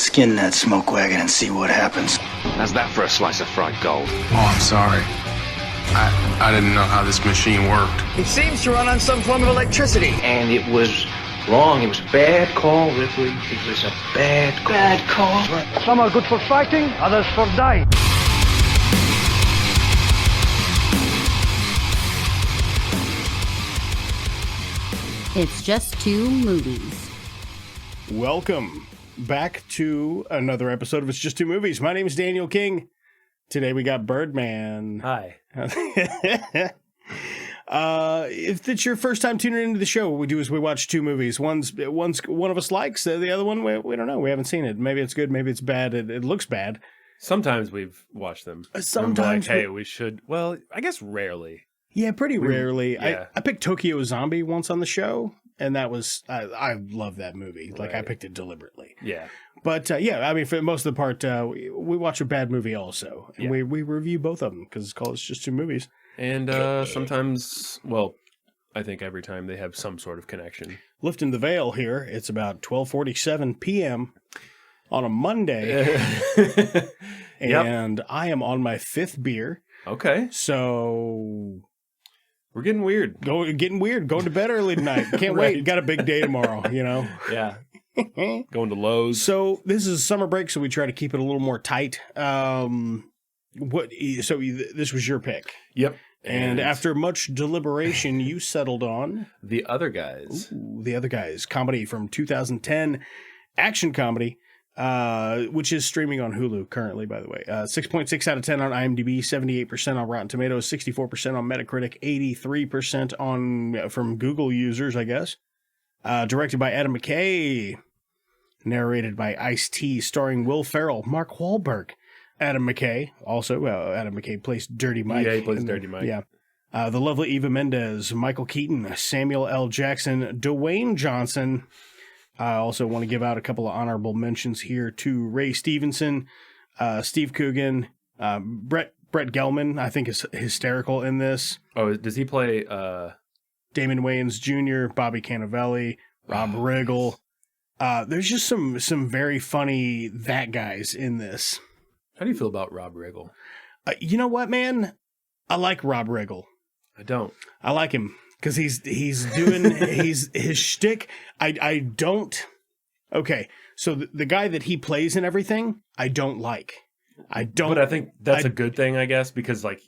Skin that smoke wagon and see what happens. How's that for a slice of fried gold? Oh, I'm sorry. I didn't know how this machine worked. It seems to run on some form of electricity. And it was wrong. It was a bad call, Ripley. It was a bad call. Bad call. Some are good for fighting, others for dying. It's Just Two Movies. Welcome back to another episode of It's Just Two Movies. My name is Daniel King. Today we got Birdman. Hi. If it's your first time tuning into the show, what we do is we watch two movies. One's one of us likes, the other one we don't know. We haven't seen it. Maybe it's good, maybe it's bad. It looks bad. Sometimes we've watched them. Sometimes, like, hey, we should. Well, I guess rarely. Yeah, pretty rarely. Yeah. I picked Tokyo Zombie once on the show, and that was I love that movie. Like, I picked it deliberately. Yeah. But yeah, I mean, for most of the part, we watch a bad movie also, and we review both of them because it's called It's Just Two Movies. And sometimes, well, I think every time they have some sort of connection. Lifting the veil here, it's about 12:47 p.m. on a Monday, and I am on my fifth beer. Okay. So we're getting weird. Getting weird. Going to bed early tonight. Can't wait. Got a big day tomorrow, you know? Yeah. Going to Lowe's. So this is summer break, so we try to keep it a little more tight. This was your pick. Yep. And after much deliberation, you settled on The Other Guys. Ooh, The Other Guys, comedy from 2010, action comedy, which is streaming on Hulu currently, by the way. 6.6 out of 10 on IMDb, 78% on Rotten Tomatoes, 64% on Metacritic, 83% from Google users, I guess. Directed by Adam McKay, narrated by Ice-T, starring Will Ferrell, Mark Wahlberg. Adam McKay, also. Adam McKay plays Dirty Mike. Yeah, he plays Dirty Mike. Yeah. The lovely Eva Mendes, Michael Keaton, Samuel L. Jackson, Dwayne Johnson. I also want to give out a couple of honorable mentions here to Ray Stevenson, Steve Coogan, Brett Gelman, I think is hysterical in this. Oh, does he play... Damon Wayans Jr., Bobby Cannavale, Rob Riggle. There's just some very funny that guys in this. How do you feel about Rob Riggle? You know what, man? I like Rob Riggle. I don't. I like him because he's doing his shtick. I don't. Okay, so the guy that he plays in everything, I don't like. I don't. But I think that's a good thing, I guess, because like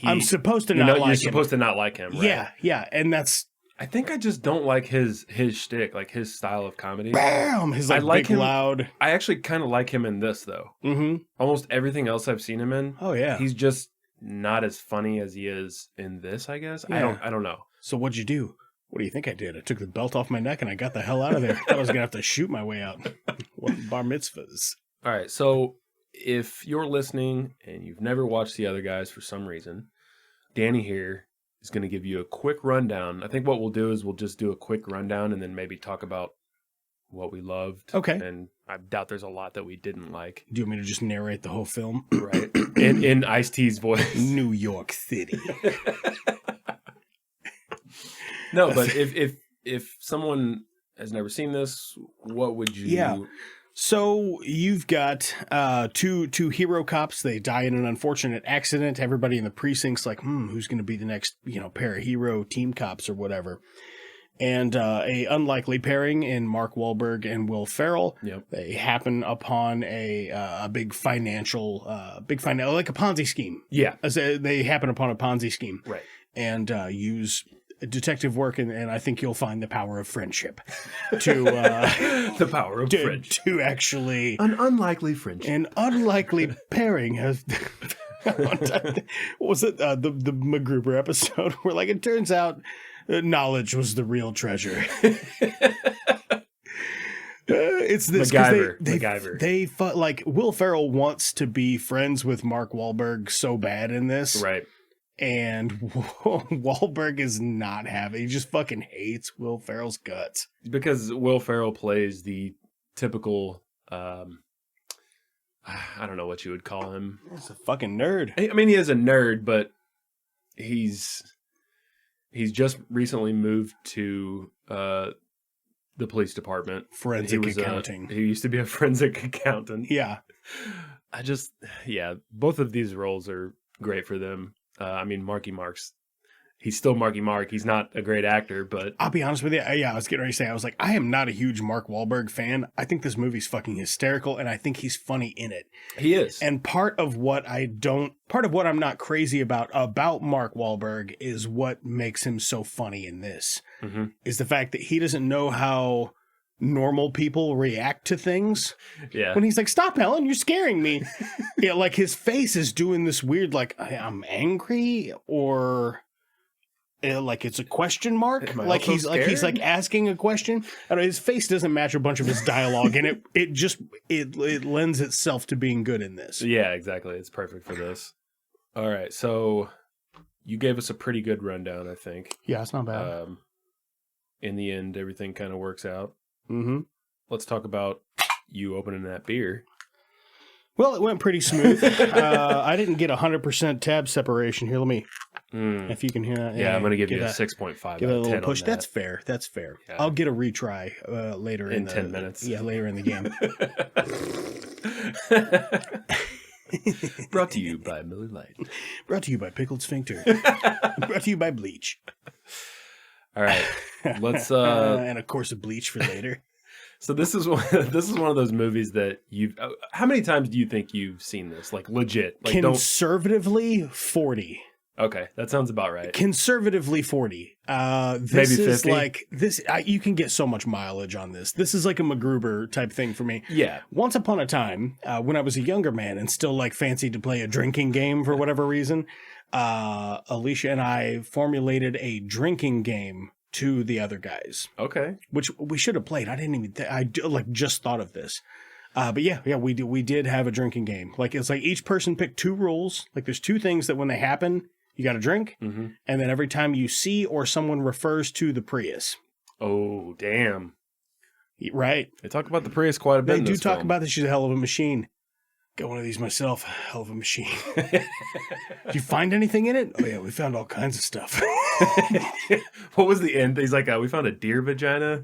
I'm supposed to not like him. You're supposed to not like him, right? Yeah, and that's. I think I just don't like his shtick, like his style of comedy. Bam! His like big, him, loud. I actually kind of like him in this, though. Mm-hmm. Almost everything else I've seen him in. Oh yeah. He's just not as funny as he is in this, I guess. Yeah. I don't know. So what'd you do? What do you think I did? I took the belt off my neck and I got the hell out of there. I thought I was gonna have to shoot my way out. What bar mitzvahs? All right, so if you're listening and you've never watched The Other Guys for some reason, Danny here is going to give you a quick rundown. I think what we'll do is we'll just do a quick rundown and then maybe talk about what we loved. Okay. And I doubt there's a lot that we didn't like. Do you want me to just narrate the whole film? Right. In Ice-T's voice. New York City. No, but if someone has never seen this, what would you... Yeah. So you've got two hero cops. They die in an unfortunate accident. Everybody in the precinct's like, who's going to be the next, pair of hero team cops or whatever. And a unlikely pairing in Mark Wahlberg and Will Ferrell. Yep. They happen upon a big financial, like a Ponzi scheme. Yeah. They happen upon a Ponzi scheme. Right. And use detective work, and I think you'll find the power of friendship to the power of friendship to actually an unlikely friendship, an unlikely pairing. What was it? The MacGruber episode where like it turns out knowledge was the real treasure. It's this MacGyver. They like Will Ferrell wants to be friends with Mark Wahlberg so bad in this, right? And Wahlberg is not having. He just fucking hates Will Ferrell's guts because Will Ferrell plays the typical. I don't know what you would call him. He's a fucking nerd. I mean, he is a nerd, but he's just recently moved to the police department. Forensic accounting. He used to be a forensic accountant. Yeah. Both of these roles are great for them. I mean, Marky Mark's, he's still Marky Mark. He's not a great actor, but... I'll be honest with you. Yeah, I was getting ready to say, I was like, I am not a huge Mark Wahlberg fan. I think this movie's fucking hysterical, and I think he's funny in it. He is. And part of what I'm not crazy about Mark Wahlberg is what makes him so funny in this, is the fact that he doesn't know how normal people react to things. Yeah. When he's like, stop, Helen, you're scaring me. Yeah, like his face is doing this weird, like, I'm angry, or... like it's a question mark, like he's asking a question. I don't know, his face doesn't match a bunch of his dialogue, and it lends itself to being good in this. Yeah, exactly. It's perfect for this. All right, so you gave us a pretty good rundown, I think. Yeah, it's not bad. In the end, everything kind of works out. Mm-hmm. Let's talk about you opening that beer. Well, it went pretty smooth. I didn't get 100% tab separation here. Let me, if you can hear that. Yeah, I'm going to give you a 6.5. Give it a little push. That's fair. That's fair. Yeah. I'll get a retry later in 10 minutes. Yeah, later in the game. Brought to you by Miller Lite. Brought to you by Pickled Sphincter. Brought to you by Bleach. All right, let's and of course a bleach for later. So this is one of those movies that you've. How many times do you think you've seen this? Like legit, like conservatively 40. Okay, that sounds about right. Conservatively 40. This Maybe 50. Is like this. You can get so much mileage on this. This is like a MacGruber type thing for me. Yeah. Once upon a time, when I was a younger man and still like fancied to play a drinking game for whatever reason, Alicia and I formulated a drinking game to the other guys. Okay. Which we should have played. I didn't even. I just thought of this. But yeah, we did have a drinking game. Like it's like each person picked 2 rules. Like there's 2 things that when they happen, you got to drink, and then every time you see or someone refers to the Prius. Oh, damn! Right. They talk about the Prius quite a bit. They do talk about this. She's a hell of a machine. Got one of these myself. Hell of a machine. Did you find anything in it? Oh yeah, we found all kinds of stuff. What was the end? He's like, we found a deer vagina.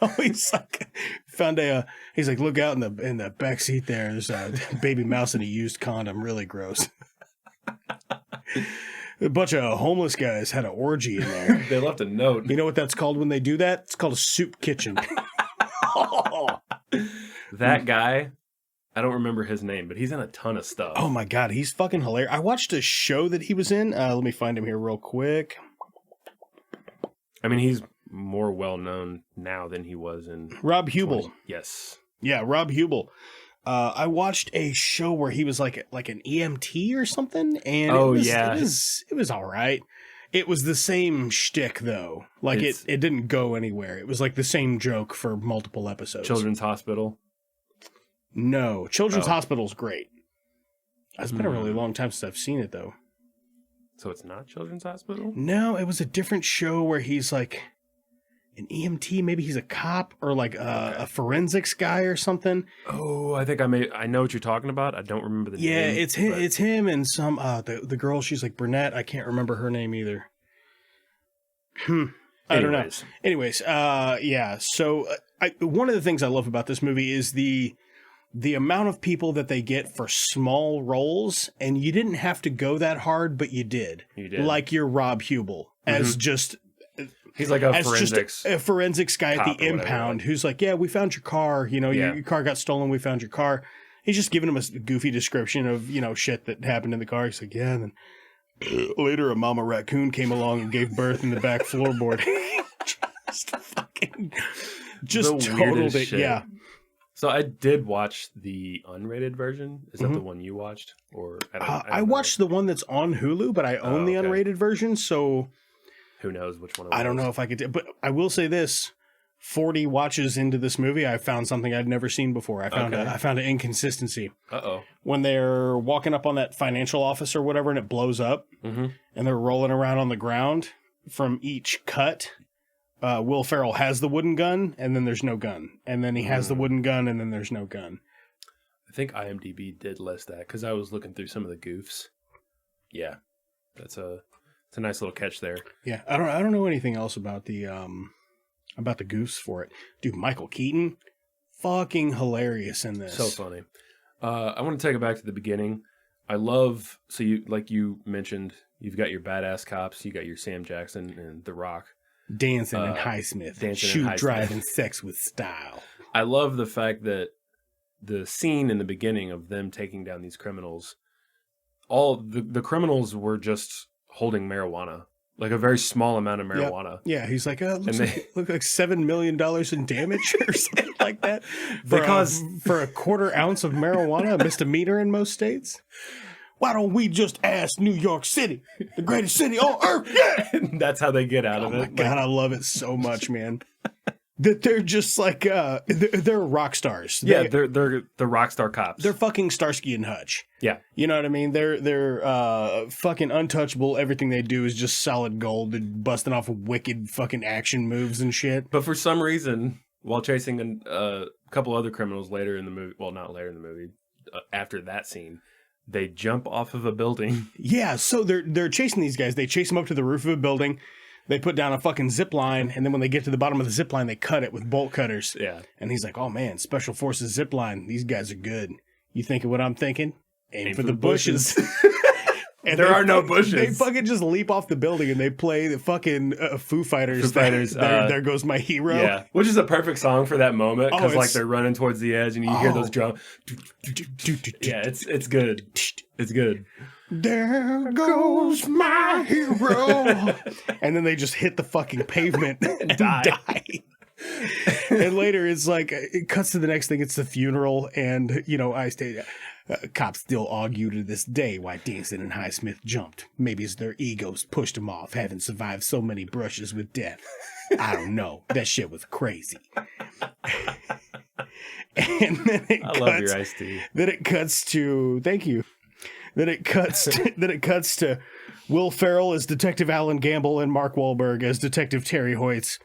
No, he's like, found a. He's like, look out in the back seat there. There's a baby mouse in a used condom. Really gross. A bunch of homeless guys had an orgy in there. They left a note. You know what that's called when they do that? It's called a soup kitchen. That guy, I don't remember his name, but he's in a ton of stuff. Oh my God, he's fucking hilarious. I watched a show that he was in. Let me find him here real quick. I mean, he's more well-known now than he was in... Rob Hubel. Yes. Yeah, Rob Hubel. I watched a show where he was like an EMT or something, and it was all right. It was the same shtick though. Like it didn't go anywhere. It was like the same joke for multiple episodes. Children's Hospital? No, Children's Hospital's great. It's been a really long time since I've seen it though. So it's not Children's Hospital? No, it was a different show where he's like an EMT, maybe he's a cop or like a forensics guy or something. Oh, I think I know what you're talking about. I don't remember the name. Yeah, it's him and some the girl, she's like brunette. I can't remember her name either. I don't know. Anyways, yeah. So one of the things I love about this movie is the amount of people that they get for small roles, and you didn't have to go that hard, but you did. You did. Like your Rob Hubel as just... He's like a forensics guy at the impound who's like, yeah, we found your car. You know, your car got stolen. We found your car. He's just giving him a goofy description of, shit that happened in the car. He's like, yeah. And then later a mama raccoon came along and gave birth in the back floorboard. just totaled it. Shit. Yeah. So I did watch the unrated version. Is that the one you watched? Or I watched the one that's on Hulu, but I own the unrated version. So... Who knows which one it was. I don't know if I could do, but I will say this: 40 watches into this movie, I found something I'd never seen before. I found an inconsistency. Uh-oh. When they're walking up on that financial office or whatever, and it blows up, and they're rolling around on the ground from each cut. Will Ferrell has the wooden gun, and then there's no gun, and then he has the wooden gun, and then there's no gun. I think IMDb did list that because I was looking through some of the goofs. Yeah, it's a nice little catch there. Yeah, I don't know anything else about the about the goofs for it. Dude, Michael Keaton, fucking hilarious in this. So funny. I want to take it back to the beginning. I love, so you, like you mentioned, you've got your badass cops, you got your Sam Jackson and The Rock. Dancing in Highsmith, shoot, driving, sex with style. I love the fact that the scene in the beginning of them taking down these criminals, all the criminals were just holding marijuana, like a very small amount of marijuana. Yep. Yeah, he's like, look like $7 million in damage or something like that. For a quarter ounce of marijuana, a misdemeanor in most states. Why don't we just ask New York City, the greatest city on earth? Yeah! That's how they get out of it. Oh my God, I love it so much, man. That they're just like, they're rock stars. They're the rock star cops. They're fucking Starsky and Hutch. Yeah. You know what I mean? They're fucking untouchable. Everything they do is just solid gold. They're busting off wicked fucking action moves and shit. But for some reason, while chasing a couple other criminals later in the movie, well, not later in the movie, after that scene, they jump off of a building. Yeah, so they're chasing these guys. They chase them up to the roof of a building. They put down a fucking zip line, and then when they get to the bottom of the zip line, they cut it with bolt cutters. Yeah. And he's like, oh man, Special Forces zip line. These guys are good. You thinking what I'm thinking? Aim for the bushes. And there are no bushes. They fucking just leap off the building, and they play the fucking Foo Fighters. There Goes My Hero. Yeah, which is a perfect song for that moment, because like they're running towards the edge, and you hear those drums. Yeah, it's good. It's good. There goes my hero. And then they just hit the fucking pavement and die. And later it's like, it cuts to the next thing. It's the funeral. And, cops still argue to this day why Dancing and Highsmith jumped. Maybe it's their egos pushed them off, having survived so many brushes with death. I don't know. That shit was crazy. And then love your iced tea. Then it cuts to, thank you. Then it cuts to Will Ferrell as Detective Alan Gamble and Mark Wahlberg as Detective Terry Hoyts.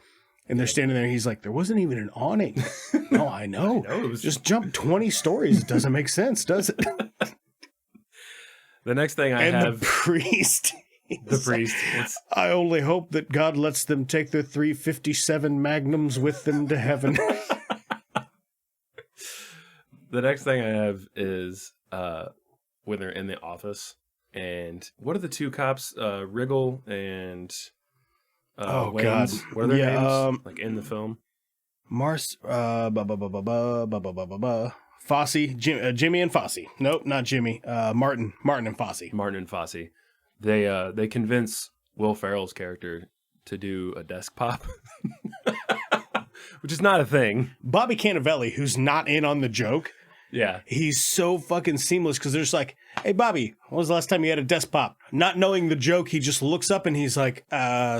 And they're standing there, and he's like, there wasn't even an awning. No, I know. It was just jump 20 stories. It doesn't make sense, does it? The next thing I have... the priest. The priest. I only hope that God lets them take their 357 Magnums with them to heaven. The next thing I have is... when they're in the office, and what are the two cops, Riggle and Wayans? God, what are their names? Like in the film, Fosse, Jimmy and Fosse. Nope, not Jimmy. Martin and Fosse. Martin and Fosse. They convince Will Ferrell's character to do a desk pop, which is not a thing. Bobby Cannavale, who's not in on the joke. Yeah. He's so fucking seamless, because they're just like, hey, Bobby, when was the last time you had a desk pop? Not knowing the joke, he just looks up and he's like,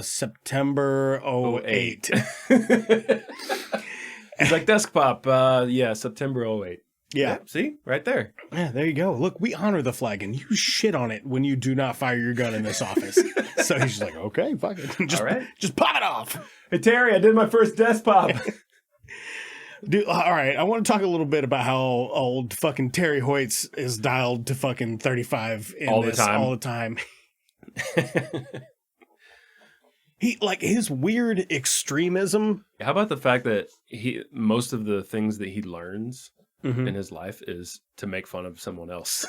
September 08. He's like, desk pop, September 08. Yeah. See? Right there. Yeah, there you go. Look, we honor the flag, and you shit on it when you do not fire your gun in this office. So he's just like, okay, fuck it. All right. Just pop it off. Hey, Terry, I did my first desk pop. Dude, all right, I want to talk a little bit about how old fucking Terry Hoyts is dialed to fucking 35 in all the time. He, like, his weird extremism. How about the fact that most of the things that he learns in his life is to make fun of someone else.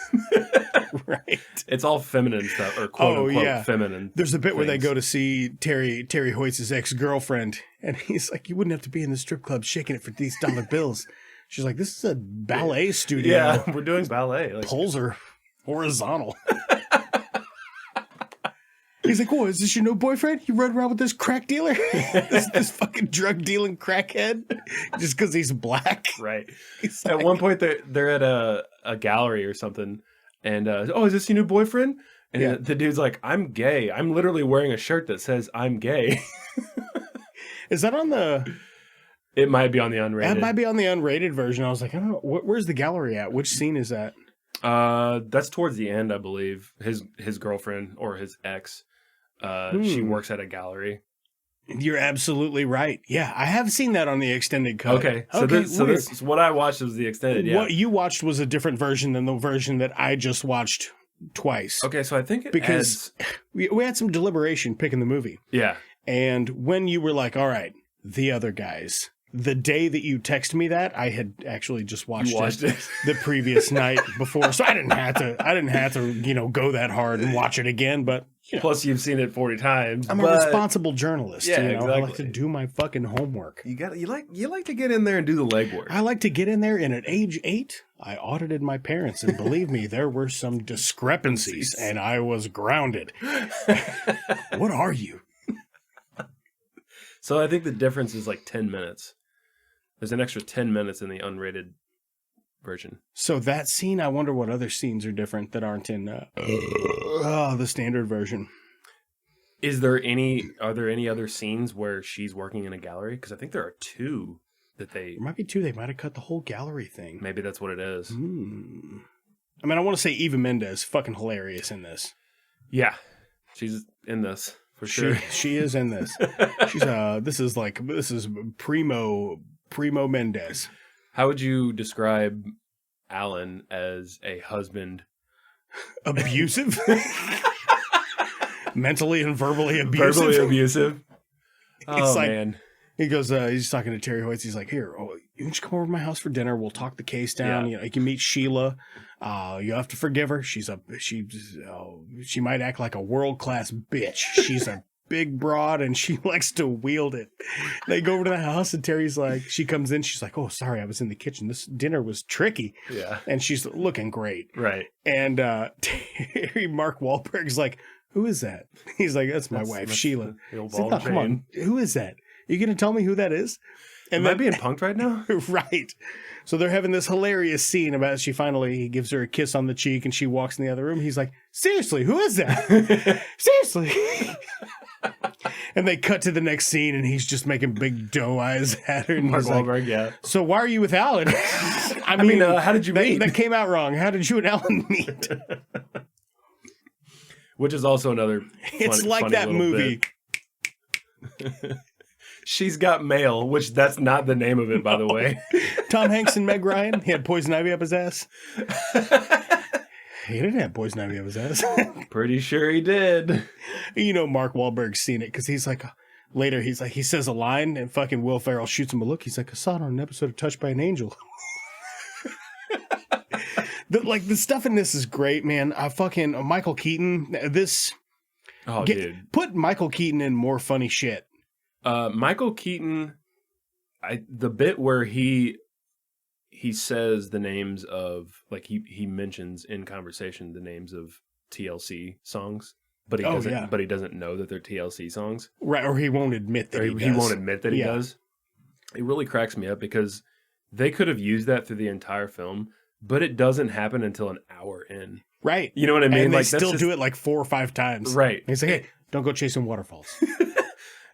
Right. It's all feminine stuff, or quote unquote feminine. There's a bit where they go to see Terry Hoyts' ex-girlfriend, and he's like, you wouldn't have to be in the strip club shaking it for these dollar bills. She's like, this is a ballet studio. Yeah, we're doing ballet. Like, poles are horizontal. He's like, "What, is this your new boyfriend? You run around with this crack dealer? this fucking drug dealing crackhead? Just because he's black?" Right. At one point, they're at a gallery or something, and is this your new boyfriend? And the dude's like, "I'm gay. I'm literally wearing a shirt that says I'm gay." Is that on the... It might be on the unrated. That might be on the unrated version. I was like, I don't know. Where's the gallery at? Which scene is that? That's towards the end, I believe. His girlfriend, or his ex, she works at a gallery. You're absolutely right. Yeah, I have seen that on the extended cut. Okay, so this is what I watched was the extended. Yeah, what you watched was a different version than the version that I just watched twice. Okay, so I think we had some deliberation picking the movie. Yeah, and when you were like, all right, The Other Guys. The day that you texted me that, I had actually just watched it the previous night before, so I didn't have to, go that hard and watch it again. But plus, you've seen it 40 times. I'm a responsible journalist. Yeah, exactly. I like to do my fucking homework. You like to get in there and do the legwork. I like to get in there, and at age 8, I audited my parents, and believe me, there were some discrepancies, and I was grounded. What are you? So I think the difference is like 10 minutes. There's an extra 10 minutes in the unrated version. So that scene, I wonder what other scenes are different that aren't in the standard version. Are there any other scenes where she's working in a gallery? Because I think there are 2 that There might be 2. They might have cut the whole gallery thing. Maybe that's what it is. I mean, I want to say Eva Mendes, fucking hilarious in this. Yeah, she's in this for sure. She is in this. She's this is primo Mendes. How would you describe Alan as a husband? Abusive? Mentally and verbally abusive? Verbally abusive? Oh, like, man. He goes, he's talking to Terry Hoyts. He's like, here, you should come over to my house for dinner. We'll talk the case down. Yeah. You can meet Sheila. You have to forgive her. She might act like a world-class bitch. She's a big broad and she likes to wield it. They go over to the house and Terry's like, she comes in. She's like, oh, sorry, I was in the kitchen. This dinner was tricky. Yeah. And she's looking great. Right. And Mark Wahlberg's like, who is that? He's like, that's my wife, Sheila. He's like, oh, come on. Who is that? You going to tell me who that is? And Am I being punked right now? Right. So they're having this hilarious scene about he gives her a kiss on the cheek and she walks in the other room. He's like, seriously, who is that? Seriously. And they cut to the next scene and he's just making big doe eyes at her. And Mark Wahlberg, like, yeah. So why are you with Alan? I mean, how did you meet? That came out wrong. How did you and Alan meet? Which is also another It's like that movie. She's Got Mail, which that's not the name of it, by the way. Tom Hanks and Meg Ryan. He had poison ivy up his ass. He didn't have poison ivy up his ass. Pretty sure he did. Mark Wahlberg's seen it because he's like, later he says a line and fucking Will Ferrell shoots him a look. He's like, I saw it on an episode of Touched by an Angel. The stuff in this is great, man. Michael Keaton. Dude. Put Michael Keaton in more funny shit. Michael Keaton, the bit where he says the names of, like, he mentions in conversation the names of TLC songs, but he doesn't know that they're TLC songs. Right, or he won't admit that he does. He won't admit that he does. It really cracks me up because they could have used that through the entire film, but it doesn't happen until an hour in. Right. You know what I mean? And they still do it like 4 or 5 times. Right. And he's like, hey, don't go chasing waterfalls.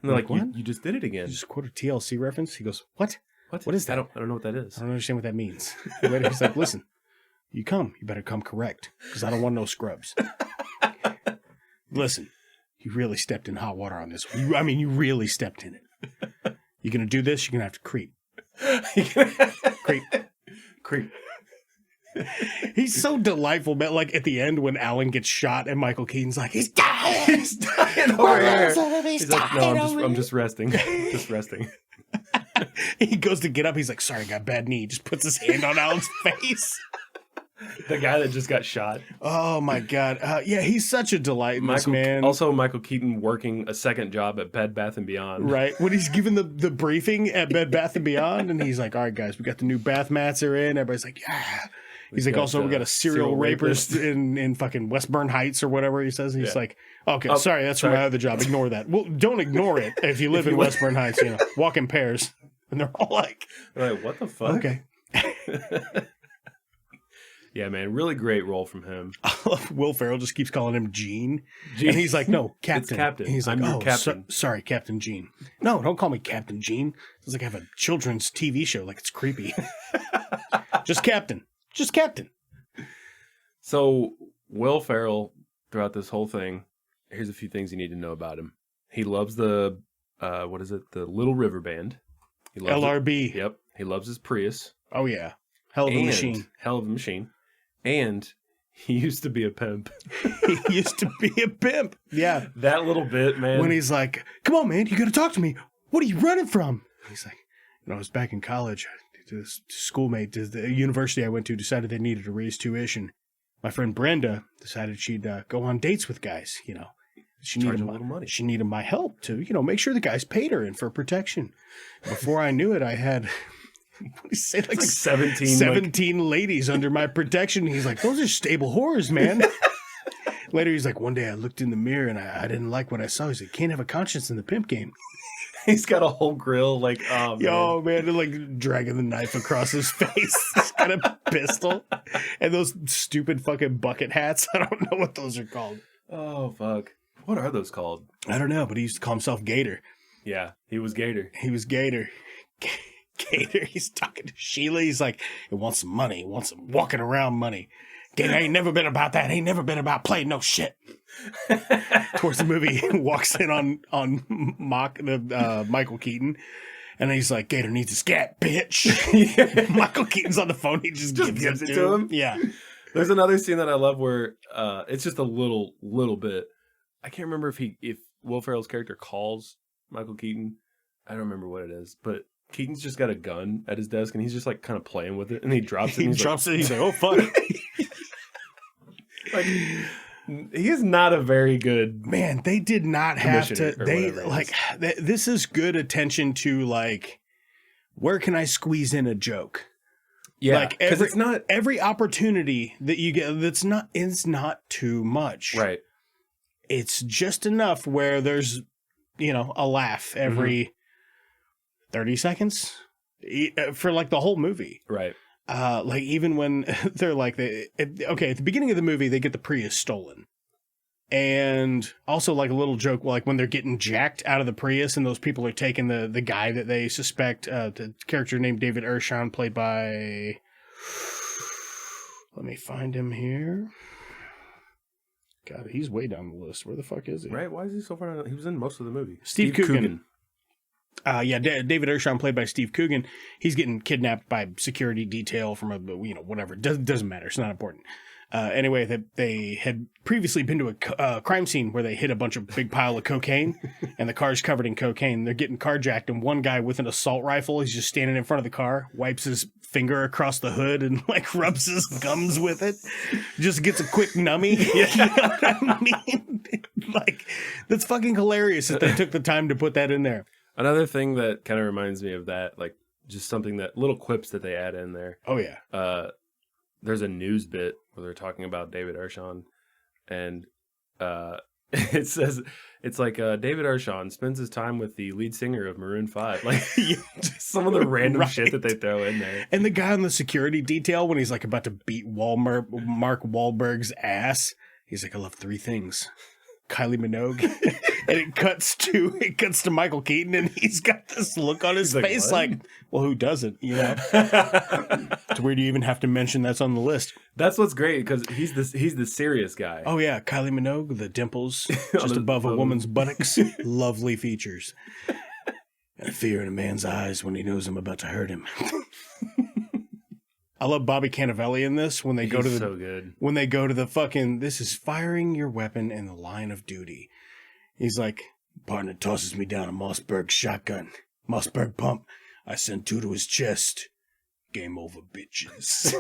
And they're like, you just did it again. You just quote a TLC reference? He goes, what? What is that? I don't know what that is. I don't understand what that means. He's like, listen, you better come correct because I don't want no scrubs. Listen, you really stepped in hot water on this one. You really stepped in it. You're going to do this, you're going to have to creep. Creep. He's so delightful, man. Like at the end when Alan gets shot and Michael Keaton's like, he's dying. He's dying over here. He's like, no, I'm just resting. Just resting. He goes to get up. He's like, sorry, I got a bad knee. He just puts his hand on Alan's face. The guy that just got shot. Oh my God. Yeah, he's such a delight, man. Also, Michael Keaton working a second job at Bed Bath & Beyond. Right. When he's giving the briefing at Bed Bath & Beyond, and he's like, all right, guys, we got the new bath mats are in. Everybody's like, yeah. He's like, also, we got a serial rapist in fucking Westburn Heights or whatever he says. And he's like, okay, sorry, that's from my other job. Ignore that. Well, don't ignore it if you live in Westburn Heights, walk in pairs. And they're all like, what the fuck? Okay. Yeah, man, really great role from him. Will Ferrell just keeps calling him Gene. And he's like, no, Captain. It's Captain. And he's like, I'm your Captain. Sorry, Captain Gene. No, don't call me Captain Gene. It's like I have a children's TV show. Like, it's creepy. Just Captain. Just Captain. So, Will Ferrell, throughout this whole thing, here's a few things you need to know about him. He loves the, the Little River Band. He loves LRB. Yep. He loves his Prius. Oh, yeah. Hell of a machine. And he used to be a pimp. He used to be a pimp. Yeah. That little bit, man. When he's like, come on, man, you got to talk to me. what are you running from? He's like, I was back in college. This schoolmate, the university I went to, decided they needed to raise tuition. My friend Brenda decided she'd go on dates with guys, She needed a little money. She needed my help to, make sure the guys paid her and for protection. Before I knew it, I had, what do you say, like 17 ladies under my protection. He's like, those are stable whores, man. Later, he's like, one day I looked in the mirror and I didn't like what I saw. He's like, can't have a conscience in the pimp game. He's got a whole grill, like, oh, man. Yo, man, they're like dragging the knife across his face. He's got a pistol. And those stupid fucking bucket hats. I don't know what those are called. Oh, fuck. What are those called? I don't know, but he used to call himself Gator. Yeah, he was Gator. He was Gator. Gator, he's talking to Sheila. He's like, he wants some money. He wants some walking around money. Gator ain't never been about that. Ain't never been about playing no shit. Towards the movie, he walks in on Michael Keaton, and he's like, Gator needs a scat, bitch. Michael Keaton's on the phone. He just gives it to him. Yeah. There's another scene that I love where it's just a little bit. I can't remember if Will Ferrell's character calls Michael Keaton. I don't remember what it is, but Keaton's just got a gun at his desk, and he's just like kind of playing with it, and he drops it. He's like, oh, fuck. Like, he is not a very good man. They did not have to. They like this is good attention to like, where can I squeeze in a joke? Yeah, like it's not every opportunity that you get. It's not too much, right? It's just enough where there's a laugh every 30 seconds for like the whole movie, right? Like even when they're like at the beginning of the movie, they get the Prius stolen. And also like a little joke, like when they're getting jacked out of the Prius and those people are taking the guy that they suspect, the character named David Ershon, played by, let me find him here. God, he's way down the list. Where the fuck is he? Right? Why is he so far down? He was in most of the movie. Steve Coogan. David Ershon, played by Steve Coogan. He's getting kidnapped by security detail from a, whatever. Doesn't matter. It's not important. Anyway, they had previously been to a crime scene where they hit a bunch of big pile of cocaine, and the car's covered in cocaine. They're getting carjacked, and one guy with an assault rifle, he's just standing in front of the car, wipes his finger across the hood, and like rubs his gums with it. Just gets a quick numbie. You know what I mean? Like, that's fucking hilarious that they took the time to put that in there. Another thing that kind of reminds me of that, like just something that little quips that they add in there. Oh yeah. There's a news bit where they're talking about David Ershon, and it says it's like David Ershon spends his time with the lead singer of Maroon 5. Like just some of the random shit that they throw in there. And the guy on the security detail when he's like about to beat Mark Wahlberg's ass, he's like, I love three things. Kylie Minogue. And it cuts to Michael Keaton, and he's got this look on his face like, well, who doesn't, It's weird you even have to mention that's on the list. That's what's great, because he's the serious guy. Oh yeah, Kylie Minogue, the dimples just above a woman's buttocks. Lovely features. And fear in a man's eyes when he knows I'm about to hurt him. I love Bobby Cannavale in this when they go to the fucking, this is firing your weapon in the line of duty. He's like, partner tosses me down a Mossberg shotgun. Mossberg pump. I send two to his chest. Game over, bitches.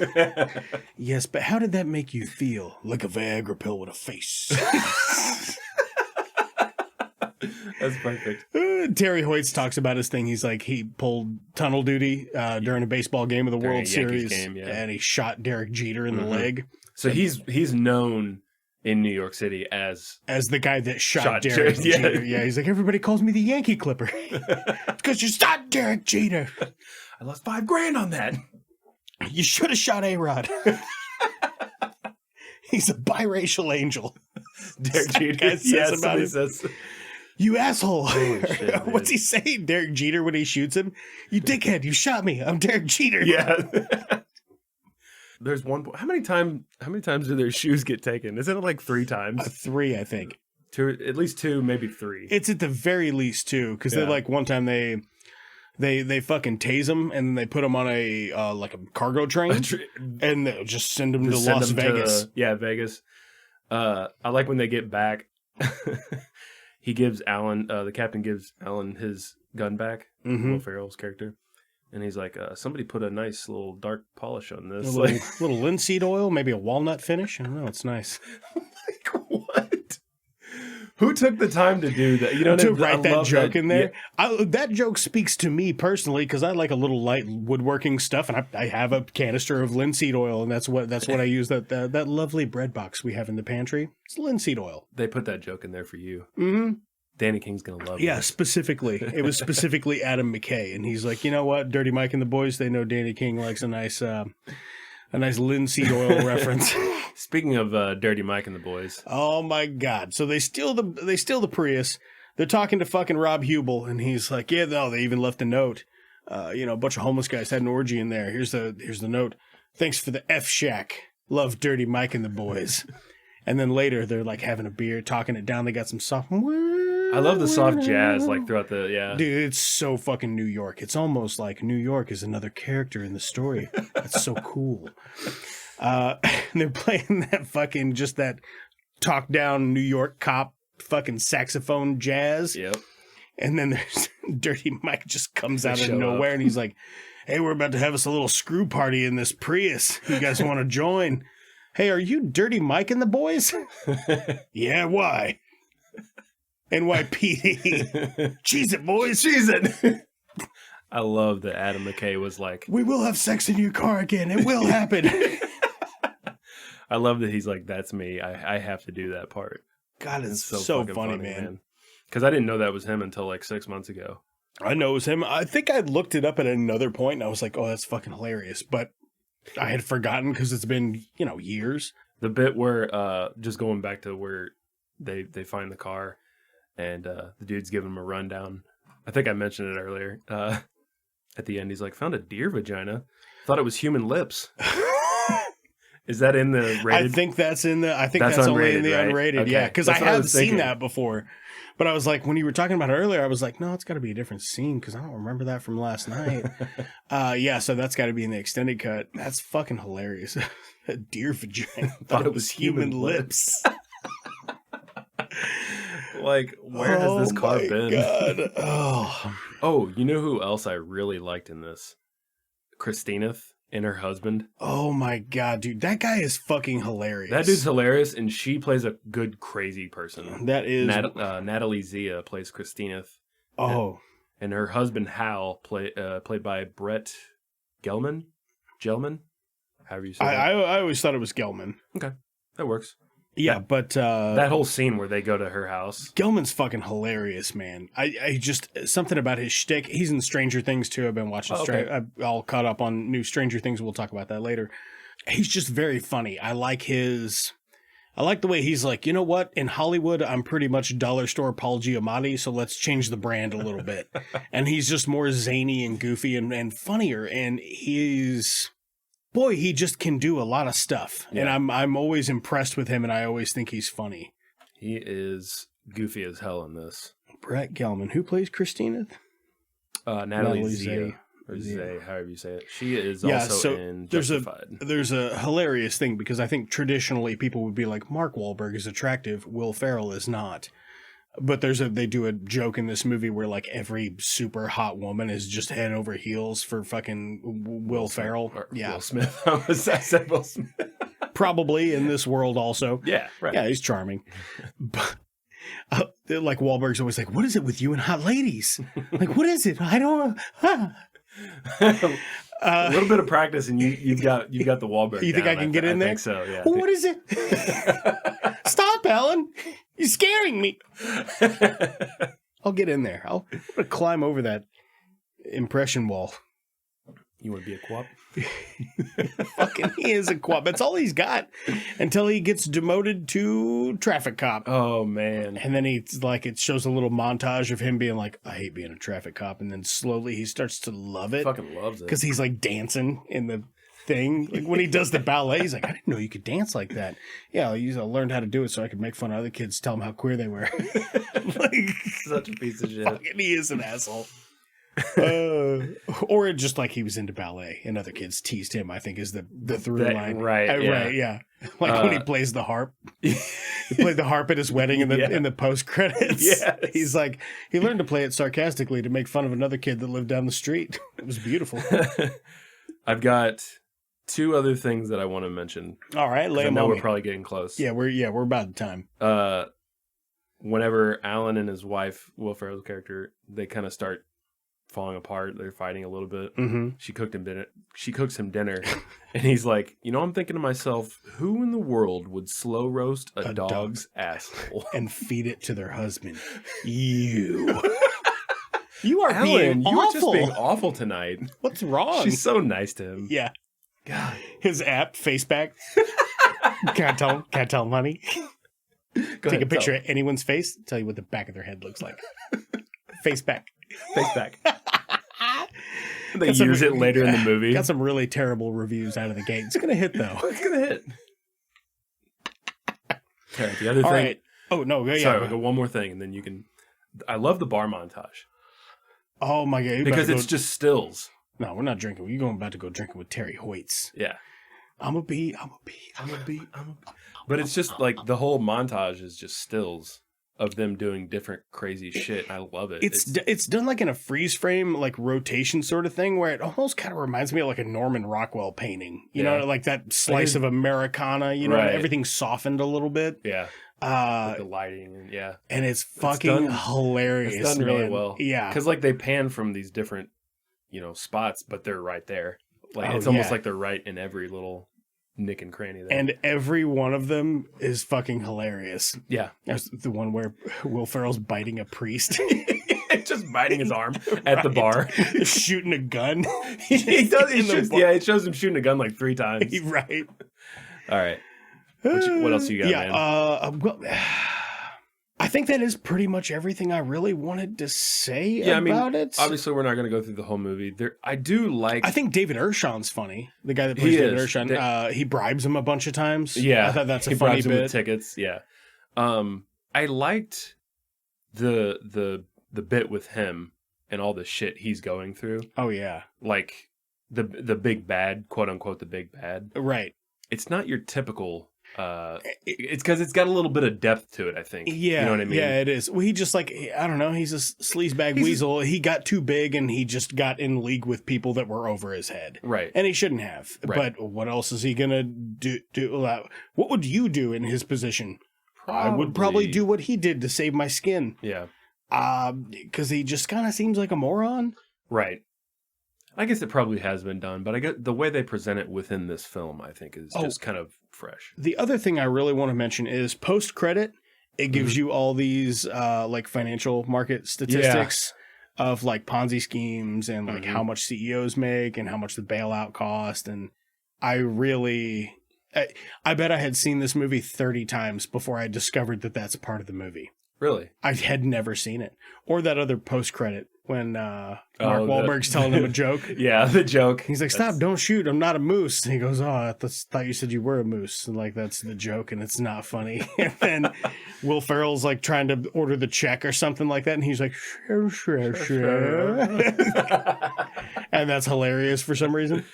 Yes, but how did that make you feel? Like a Viagra pill with a face. That's perfect. Terry Hoyts talks about his thing. He's like, he pulled tunnel duty during a baseball game of the World Series, and he shot Derek Jeter in the leg. So he's known in New York City as the guy that shot Derek Jeter. Yeah, he's like, everybody calls me the Yankee Clipper. Because you shot Derek Jeter. I lost $5,000 on that. You should have shot A-Rod. He's a biracial angel. Derek Jeter says about it. You asshole. Oh, shit, What's he saying? Derek Jeter when he shoots him? You dickhead, you shot me. I'm Derek Jeter. Yeah. There's one point. How many times do their shoes get taken? Isn't it like 3 times? 3, I think. 2, at least 2, maybe 3. It's at the very least 2, because they like one time they fucking tase him, and then they put him on a like a cargo train, and they'll just send him to Las Vegas. Vegas. I like when they get back. He gives Alan, the captain gives Alan his Gunback, Mm-hmm. Will Ferrell's character. And he's like, somebody put a nice little dark polish on this. A little linseed oil, maybe a walnut finish. I don't know. It's nice. Like, what? Who took the time to do that? You know, to write that joke in there. Yeah. That joke speaks to me personally because I like a little light woodworking stuff, and I have a canister of linseed oil, and that's what I use. That lovely bread box we have in the pantry. It's linseed oil. They put that joke in there for you. Mm-hmm. Danny King's gonna love it. Yeah, specifically. It was specifically Adam McKay, and he's like, you know what, Dirty Mike and the boys, they know Danny King likes a nice linseed oil reference. Speaking of Dirty Mike and the boys, oh my God! So they steal the Prius. They're talking to fucking Rob Hubel, and he's like, yeah, no, they even left a note. A bunch of homeless guys had an orgy in there. Here's the note. Thanks for the F Shack. Love Dirty Mike and the boys. And then later they're like having a beer, talking it down. They got some soft. I love the soft jazz like throughout the Dude, it's so fucking New York. It's almost like New York is another character in the story. That's so cool. They're playing that fucking just that talk down New York cop fucking saxophone jazz. Yep. And then there's Dirty Mike just comes out of show nowhere up. and he's like, hey, we're about to have us a little screw party in this Prius. You guys want to join? Hey, are you Dirty Mike and the boys? Yeah, why? NYPD. Cheese it, boys. Cheese it. I love that Adam McKay was like, we will have sex in your car again. It will happen. I love that he's like, that's me. I have to do that part. God, it's so fucking funny, man. Because I didn't know that was him until like 6 months ago. I know it was him. I think I looked it up at another point and I was like, oh, that's fucking hilarious. But I had forgotten because it's been, years. The bit where, just going back to where they find the car and the dude's giving him a rundown. I think I mentioned it earlier. At the end, he's like, found a deer vagina. Thought it was human lips. Is that in the rated? I think that's only in the right? unrated. Okay. Yeah, because I That's what I have was seen thinking. that before. But I was like, when you were talking about it earlier, I was like, no, it's got to be a different scene because I don't remember that from last night. So that's got to be in the extended cut. That's fucking hilarious. A deer vagina. Thought it was human lips. Like, where has this car been? God. Oh, you know who else I really liked in this? Christineth and her husband. Oh my God, dude. That guy is fucking hilarious. That dude's hilarious, and she plays a good crazy person. That is... Natalie Zia plays Christineth. Oh. And her husband, Hal, played by Brett Gelman? However you say that. I always thought it was Gelman. Okay, that works. Yeah, but... that whole scene where they go to her house. Gelman's fucking hilarious, man. I just... Something about his shtick. He's in Stranger Things, too. I've been watching... I'll caught up on new Stranger Things. We'll talk about that later. He's just very funny. I like the way he's like, you know what? In Hollywood, I'm pretty much dollar store Paul Giamatti, so let's change the brand a little bit. And he's just more zany and goofy and funnier. And boy, he just can do a lot of stuff. Yeah. And I'm always impressed with him, and I always think he's funny. He is goofy as hell in this. Brett Gelman. Who plays Christina? Natalie Zia. Or Zay, however you say it. She is also in Justified. There's a hilarious thing because I think traditionally people would be like, Mark Wahlberg is attractive, Will Ferrell is not. But they do a joke in this movie where like every super hot woman is just head over heels for fucking Will Ferrell. Yeah. Will Smith. I said Will Smith. Probably in this world also. Yeah, right. Yeah, he's charming. But like Wahlberg's always like, what is it with you and hot ladies? Like, what is it? I don't know. A little bit of practice and you've got the Wahlberg. You think down. I can get in there? I think so, yeah. Well, what is it? Stop, Alan. You're scaring me. I'll get in there. I'm gonna climb over that impression wall. You want to be a quap? Fucking, he is a quap. That's all he's got until he gets demoted to traffic cop. Oh, man. And then it shows a little montage of him being like, I hate being a traffic cop. And then slowly he starts to love it. Fucking loves it. Because he's like dancing in the thing. Like when he does the ballet, he's like, I didn't know you could dance like that. Yeah, I learned how to do it so I could make fun of other kids, tell them how queer they were. Like, such a piece of shit. Fucking, he is an asshole. Or just like he was into ballet and other kids teased him, I think is the through line. Right. Right, yeah. Like when he plays the harp. He played the harp at his wedding in the post credits. Yes. He's like, he learned to play it sarcastically to make fun of another kid that lived down the street. It was beautiful. I've got 2 other things that I want to mention. All right, lay I them know on we're me. probably getting close. Yeah, we're about the time. Whenever Alan and his wife, Will Ferrell's character, they kind of start falling apart. They're fighting a little bit. Mm-hmm. She cooks him dinner, and he's like, I'm thinking to myself, who in the world would slow roast a dog's asshole and feed it to their husband? You. You are Alan, being you were awful. just being awful tonight. What's wrong? She's so nice to him. Yeah. God. His app, face back. Can't tell him, honey. Take a picture of anyone's face, tell you what the back of their head looks like. Face back. Face back. They use it later in the movie. Got some really terrible reviews out of the gate. It's going to hit, though. It's going to hit. All right, the other All thing. right. Oh, no. Yeah. Sorry, I'll go one more thing, and then you can. I love the bar montage. Oh, my God. Because it's just stills. No, we're not drinking. You're about to go drinking with Terry Hoyts. Yeah. I'm a bee. But it's just like the whole montage is just stills of them doing different crazy shit. I love it. It's done like in a freeze frame, like rotation sort of thing, where it almost kind of reminds me of like a Norman Rockwell painting. You know, like that slice of Americana. You know, everything's softened a little bit. Yeah. Like the lighting and and it's fucking hilarious. It's done really well. Yeah, because like they pan from these different, spots, but they're right there. Like it's almost like they're right in every little nick and cranny there. And every one of them is fucking hilarious. Yeah. There's the one where Will Ferrell's biting a priest. Just biting his arm at the bar. Shooting a gun. He does. It shows him shooting a gun like 3 times. Right. All right. What else you got, man? Well, I think that is pretty much everything I really wanted to say about it. Obviously, we're not going to go through the whole movie. I think David Ershon's funny. The guy that plays David Ershon. He bribes him a bunch of times. Yeah. I thought that's a he funny bribes bit. Him with tickets. Yeah. I liked the bit with him and all the shit he's going through. Oh, yeah. Like the big bad, quote unquote, the big bad. Right. It's not your typical... it's because it's got a little bit of depth to it, I think. Yeah. You know what I mean? Yeah, it is. Well, he just I don't know, he's a sleazebag weasel. He got too big and he just got in league with people that were over his head. Right. And he shouldn't have. Right. But what else is he going to do? What would you do in his position? I would probably do what he did to save my skin. Yeah. Because he just kind of seems like a moron. Right. I guess it probably has been done, but I get the way they present it within this film, I think, is just kind of fresh. The other thing I really want to mention is post-credit, it gives you all these like financial market statistics of like Ponzi schemes and like how much CEOs make and how much the bailout cost. And I bet I had seen this movie 30 times before I discovered that that's part of the movie. Really? I had never seen it. Or that other post-credit when Mark Wahlberg's telling him a joke. Yeah, the joke. He's like, stop, don't shoot, I'm not a moose. And he goes, I thought you said you were a moose. And like, that's the joke, and it's not funny. And then Will Ferrell's like trying to order the check or something like that. And he's like, sure. And that's hilarious for some reason.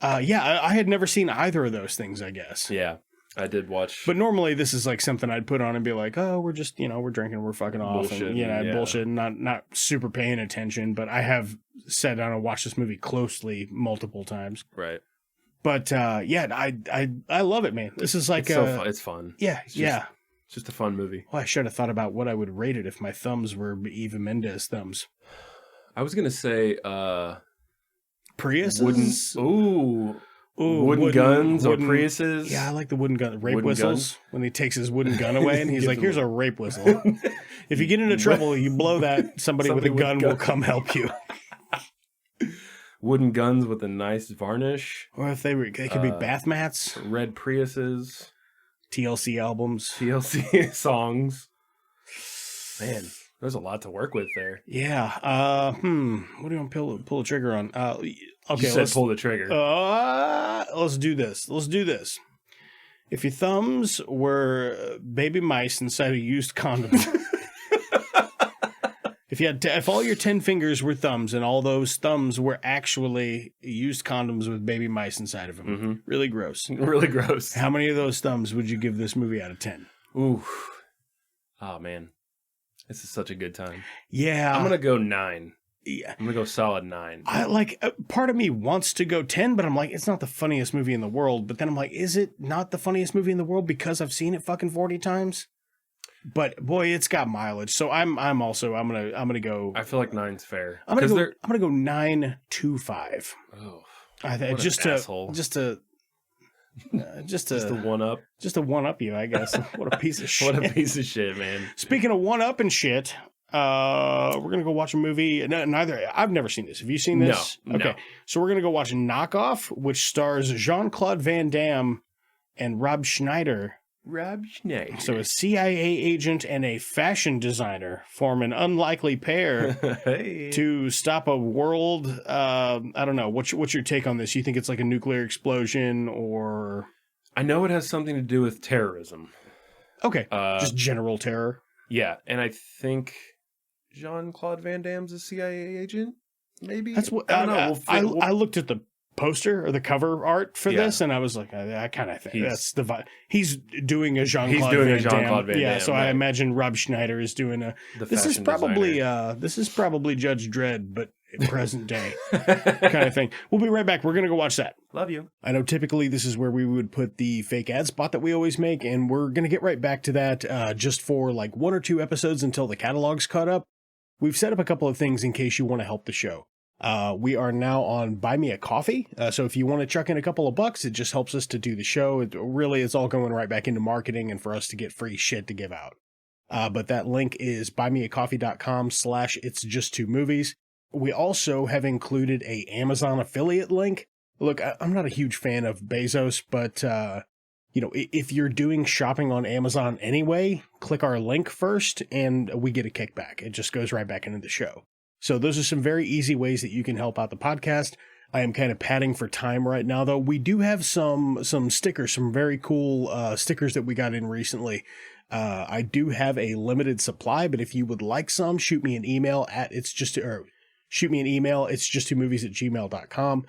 I had never seen either of those things, I guess. Yeah. I did watch. But normally this is like something I'd put on and be like, oh, we're just, we're drinking, we're fucking off. Bullshit, and, bullshit and not super paying attention. But I have sat down and watched this movie closely multiple times. Right. But I love it, man. This is like it's fun. Yeah, it's just a fun movie. Well, I should have thought about what I would rate it if my thumbs were Eva Mendes thumbs. I was gonna say Priuses. Wooden guns or Priuses. Yeah, I like the wooden gun. Rape Wooden whistles. gun. When he takes his wooden gun away and he's like, here's a rape whistle. If you get into trouble, you blow that, somebody with a gun will come help you. Wooden guns with a nice varnish. Or if they could be bath mats. Red Priuses. TLC albums. TLC songs. Man, there's a lot to work with there. Yeah. What do you want to pull the trigger on? Okay, you said pull the trigger. Let's do this. If your thumbs were baby mice inside a used condom, if all your 10 fingers were thumbs and all those thumbs were actually used condoms with baby mice inside of them, really gross. Really gross. How many of those thumbs would you give this movie out of 10? Ooh. Oh, man. This is such a good time. Yeah. I'm going to go 9. Yeah. I'm going to go solid 9. Part of me wants to go 10, but I'm like, it's not the funniest movie in the world. But then I'm like, is it not the funniest movie in the world because I've seen it fucking 40 times? But boy, it's got mileage. So I'm gonna go. I feel like 9's fair. I'm gonna go 9.25. Oh, just to one up. Just to one up you, I guess. What a piece of shit. What a piece of shit, man. Speaking of one up and shit, we're gonna go watch a movie. I've never seen this. Have you seen this? No. Okay. So we're gonna go watch Knockoff, which stars Jean-Claude Van Damme and Rob Schneider. So a CIA agent and a fashion designer form an unlikely pair to stop a world. I don't know. What's your take on this? You think it's like a nuclear explosion or? I know it has something to do with terrorism. Okay. Just general terror. Yeah. And I think Jean-Claude Van Damme's a CIA agent. Maybe. That's what I don't know. I looked at the poster or the cover art for this, and I was like, I kind of think that's the vibe. He's doing a Jean-Claude Van Damme. Yeah, so right. I imagine Rob Schneider is doing this is probably Judge Dredd, but present day kind of thing. We'll be right back. We're gonna go watch that. Love you. I know typically this is where we would put the fake ad spot that we always make, and we're gonna get right back to that just for like 1 or 2 episodes until the catalog's caught up. We've set up a couple of things in case you want to help the show. We are now on Buy Me a Coffee. So if you want to chuck in a couple of bucks, it just helps us to do the show. It's all going right back into marketing and for us to get free shit to give out. But that link is buymeacoffee.com/itsjusttwomovies. We also have included a Amazon affiliate link. Look, I'm not a huge fan of Bezos, but, if you're doing shopping on Amazon anyway, click our link first and we get a kickback. It just goes right back into the show. So those are some very easy ways that you can help out the podcast. I am kind of padding for time right now, though. We do have some stickers, some very cool stickers that we got in recently. I do have a limited supply, but if you would like some, shoot me an email it's justtwomovies@gmail.com.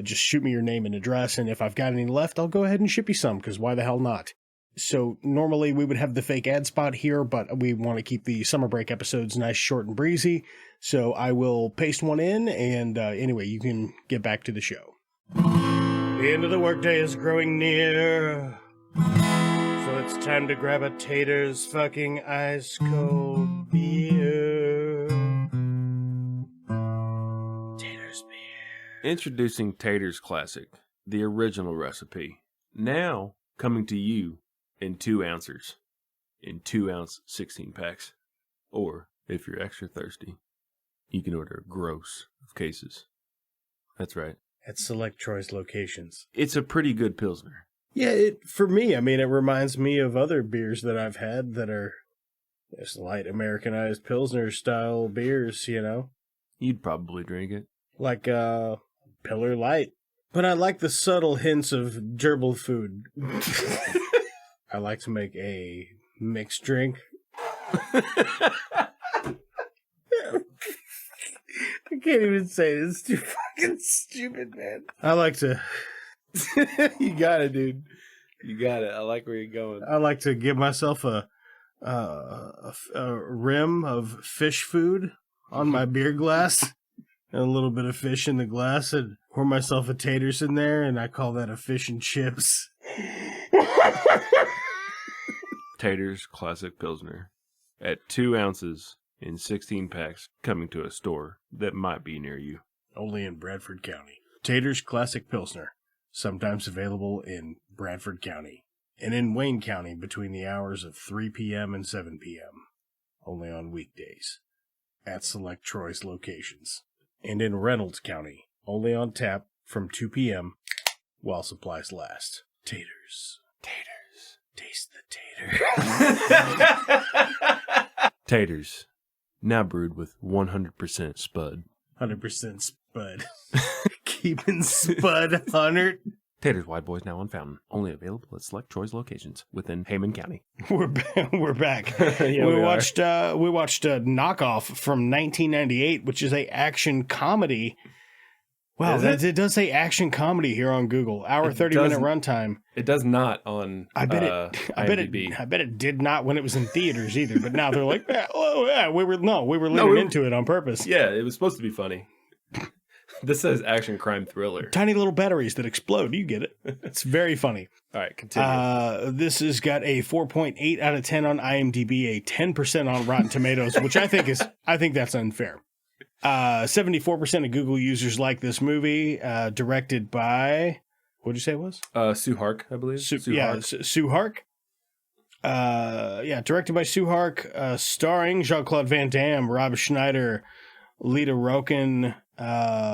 Just shoot me your name and address, and if I've got any left, I'll go ahead and ship you some, because why the hell not? So normally we would have the fake ad spot here, but we want to keep the summer break episodes nice, short, and breezy. So I will paste one in, and anyway, you can get back to the show. The end of the workday is growing near, so it's time to grab a Tater's fucking ice cold beer. Tater's beer. Introducing Tater's Classic, the original recipe. Now coming to you in 2 ounces, in 2-ounce 16 packs. Or, if you're extra thirsty, you can order a gross of cases. That's right. At select choice locations. It's a pretty good Pilsner. Yeah, for me, I mean, it reminds me of other beers that I've had that are just light Americanized Pilsner style beers, You'd probably drink it. Like Pillar Light. But I like the subtle hints of gerbil food. I like to make a mixed drink. I can't even say this. It's too fucking stupid, man. I like to... You got it, dude. You got it. I like where you're going. I like to give myself a rim of fish food on my beer glass. And a little bit of fish in the glass, and pour myself a taters in there, and I call that a fish and chips. Tater's Classic Pilsner. At 2 ounces in 16 packs, coming to a store that might be near you. Only in Bradford County. Tater's Classic Pilsner. Sometimes available in Bradford County. And in Wayne County between the hours of 3 p.m. and 7 p.m. Only on weekdays. At select choice locations. And in Reynolds County, only on tap from 2 p.m. while supplies last. Taters. Taters. Taste the tater. Taters. Now brewed with 100% Spud. 100% Spud. Keeping Spud 100. Taters White Boys now on Fountain. Only available at select choice locations within Hayman County. We're back. Yeah, we watched Knockoff from 1998, which is a action comedy Wow, Is it does say action comedy here on Google. Hour 30-minute runtime. It does not on IMDb. I bet it did not when it was in theaters either. But now they're like, we were leaning into it on purpose. Yeah, it was supposed to be funny. This says action crime thriller. Tiny little batteries that explode. You get it. It's very funny. All right, continue. This has got a 4.8 out of 10 on IMDb, a 10% on Rotten Tomatoes, which I think that's unfair. 74% of Google users like this movie. Directed by, what did you say it was? Sue Hark, I believe. Sue Hark. Directed by Sue Hark. Starring Jean-Claude Van Damme, Rob Schneider, Lita Roken,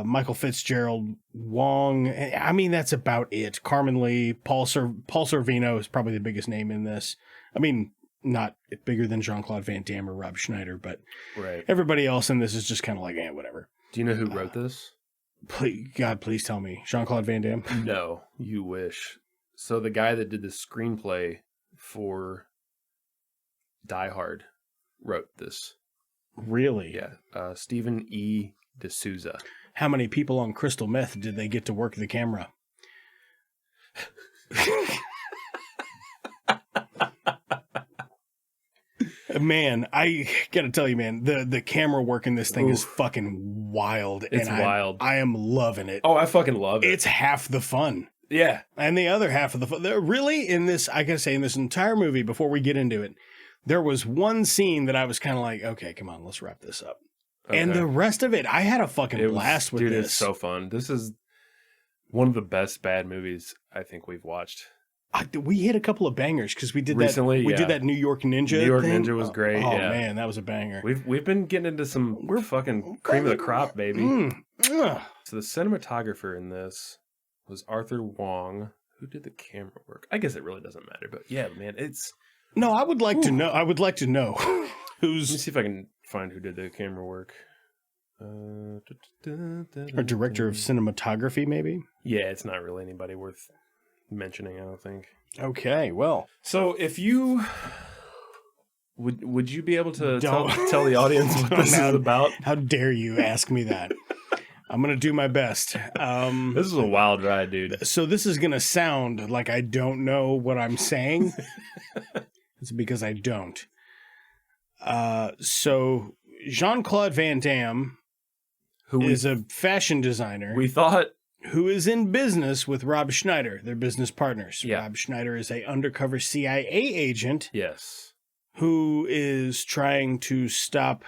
Michael Fitzgerald, Wong. I mean, that's about it. Carmen Lee, Paul Sorvino is probably the biggest name in this. I mean, not bigger than Jean-Claude Van Damme or Rob Schneider, but everybody else in this is just kind of like, whatever. Do you know who wrote this? Please tell me. Jean-Claude Van Damme? No, you wish. So the guy that did the screenplay for Die Hard wrote this. Really? Yeah. Stephen E. D'Souza. How many people on crystal meth did they get to work the camera? Man, I gotta tell you, man, the camera work in this thing is fucking wild. It's wild. I am loving it. Oh, I fucking love it. It's half the fun. Yeah. And the other half of the fun. Really, in this, I gotta say, in this entire movie, before we get into it, there was one scene that I was kind of like, okay, come on, let's wrap this up. Okay. And the rest of it, I had a fucking blast with this. Dude, it's so fun. This is one of the best bad movies I think we've watched. We hit a couple of bangers because we did recently. We did that New York Ninja. New York thing. Ninja was great. Oh yeah. Man, that was a banger. We've been getting into some fucking cream of the crop, baby. So the cinematographer in this was Arthur Wong, who did the camera work. I guess it really doesn't matter, but yeah, man, it's. No, I would like to know. I would like to know who's. Let me see if I can find who did the camera work. Or director of cinematography, maybe. Yeah, it's not really anybody worth mentioning, I don't think. Okay, well. So if you would you be able to tell the audience what this is about? How dare you ask me that? I'm going to do my best. This is a wild ride, dude. So this is going to sound like I don't know what I'm saying. It's because I don't. So Jean-Claude Van Damme, who is a fashion designer. We thought. Who is in business with Rob Schneider. They're business partners. Yeah. Rob Schneider is an undercover CIA agent. Yes. Who is trying to stop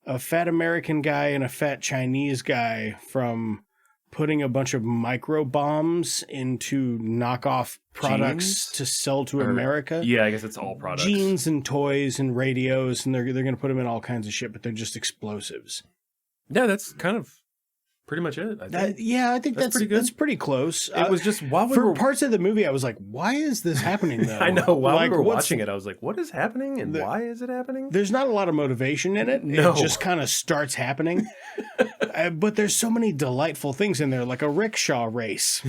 a fat American guy and a fat Chinese guy from putting a bunch of micro bombs into knockoff products to sell to America. Yeah, I guess it's all products. Jeans and toys and radios, and they're going to put them in all kinds of shit, but they're just explosives. Yeah, that's kind of pretty much it. I think. I think that's pretty good. That's pretty close. It was just while we were parts of the movie, I was like, "Why is this happening?" Though I know while we were watching it, I was like, "What is happening and why is it happening?" There's not a lot of motivation in it. No. It just kind of starts happening. But there's so many delightful things in there, like a rickshaw race.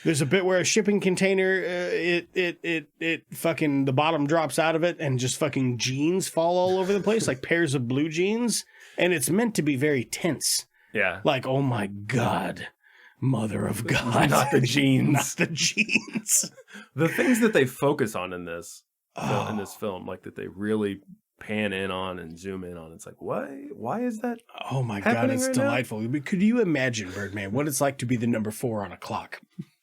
There's a bit where a shipping container, it fucking the bottom drops out of it, and just fucking jeans fall all over the place, like pairs of blue jeans. And it's meant to be very tense. Yeah. Like, oh my God, mother of God. Not the jeans. Not the jeans. The things that they focus on in this film, like that they really pan in on and zoom in on. It's like, why is that? Oh my God, it's right delightful. Now? Could you imagine, Birdman, what it's like to be the number 4 on a clock?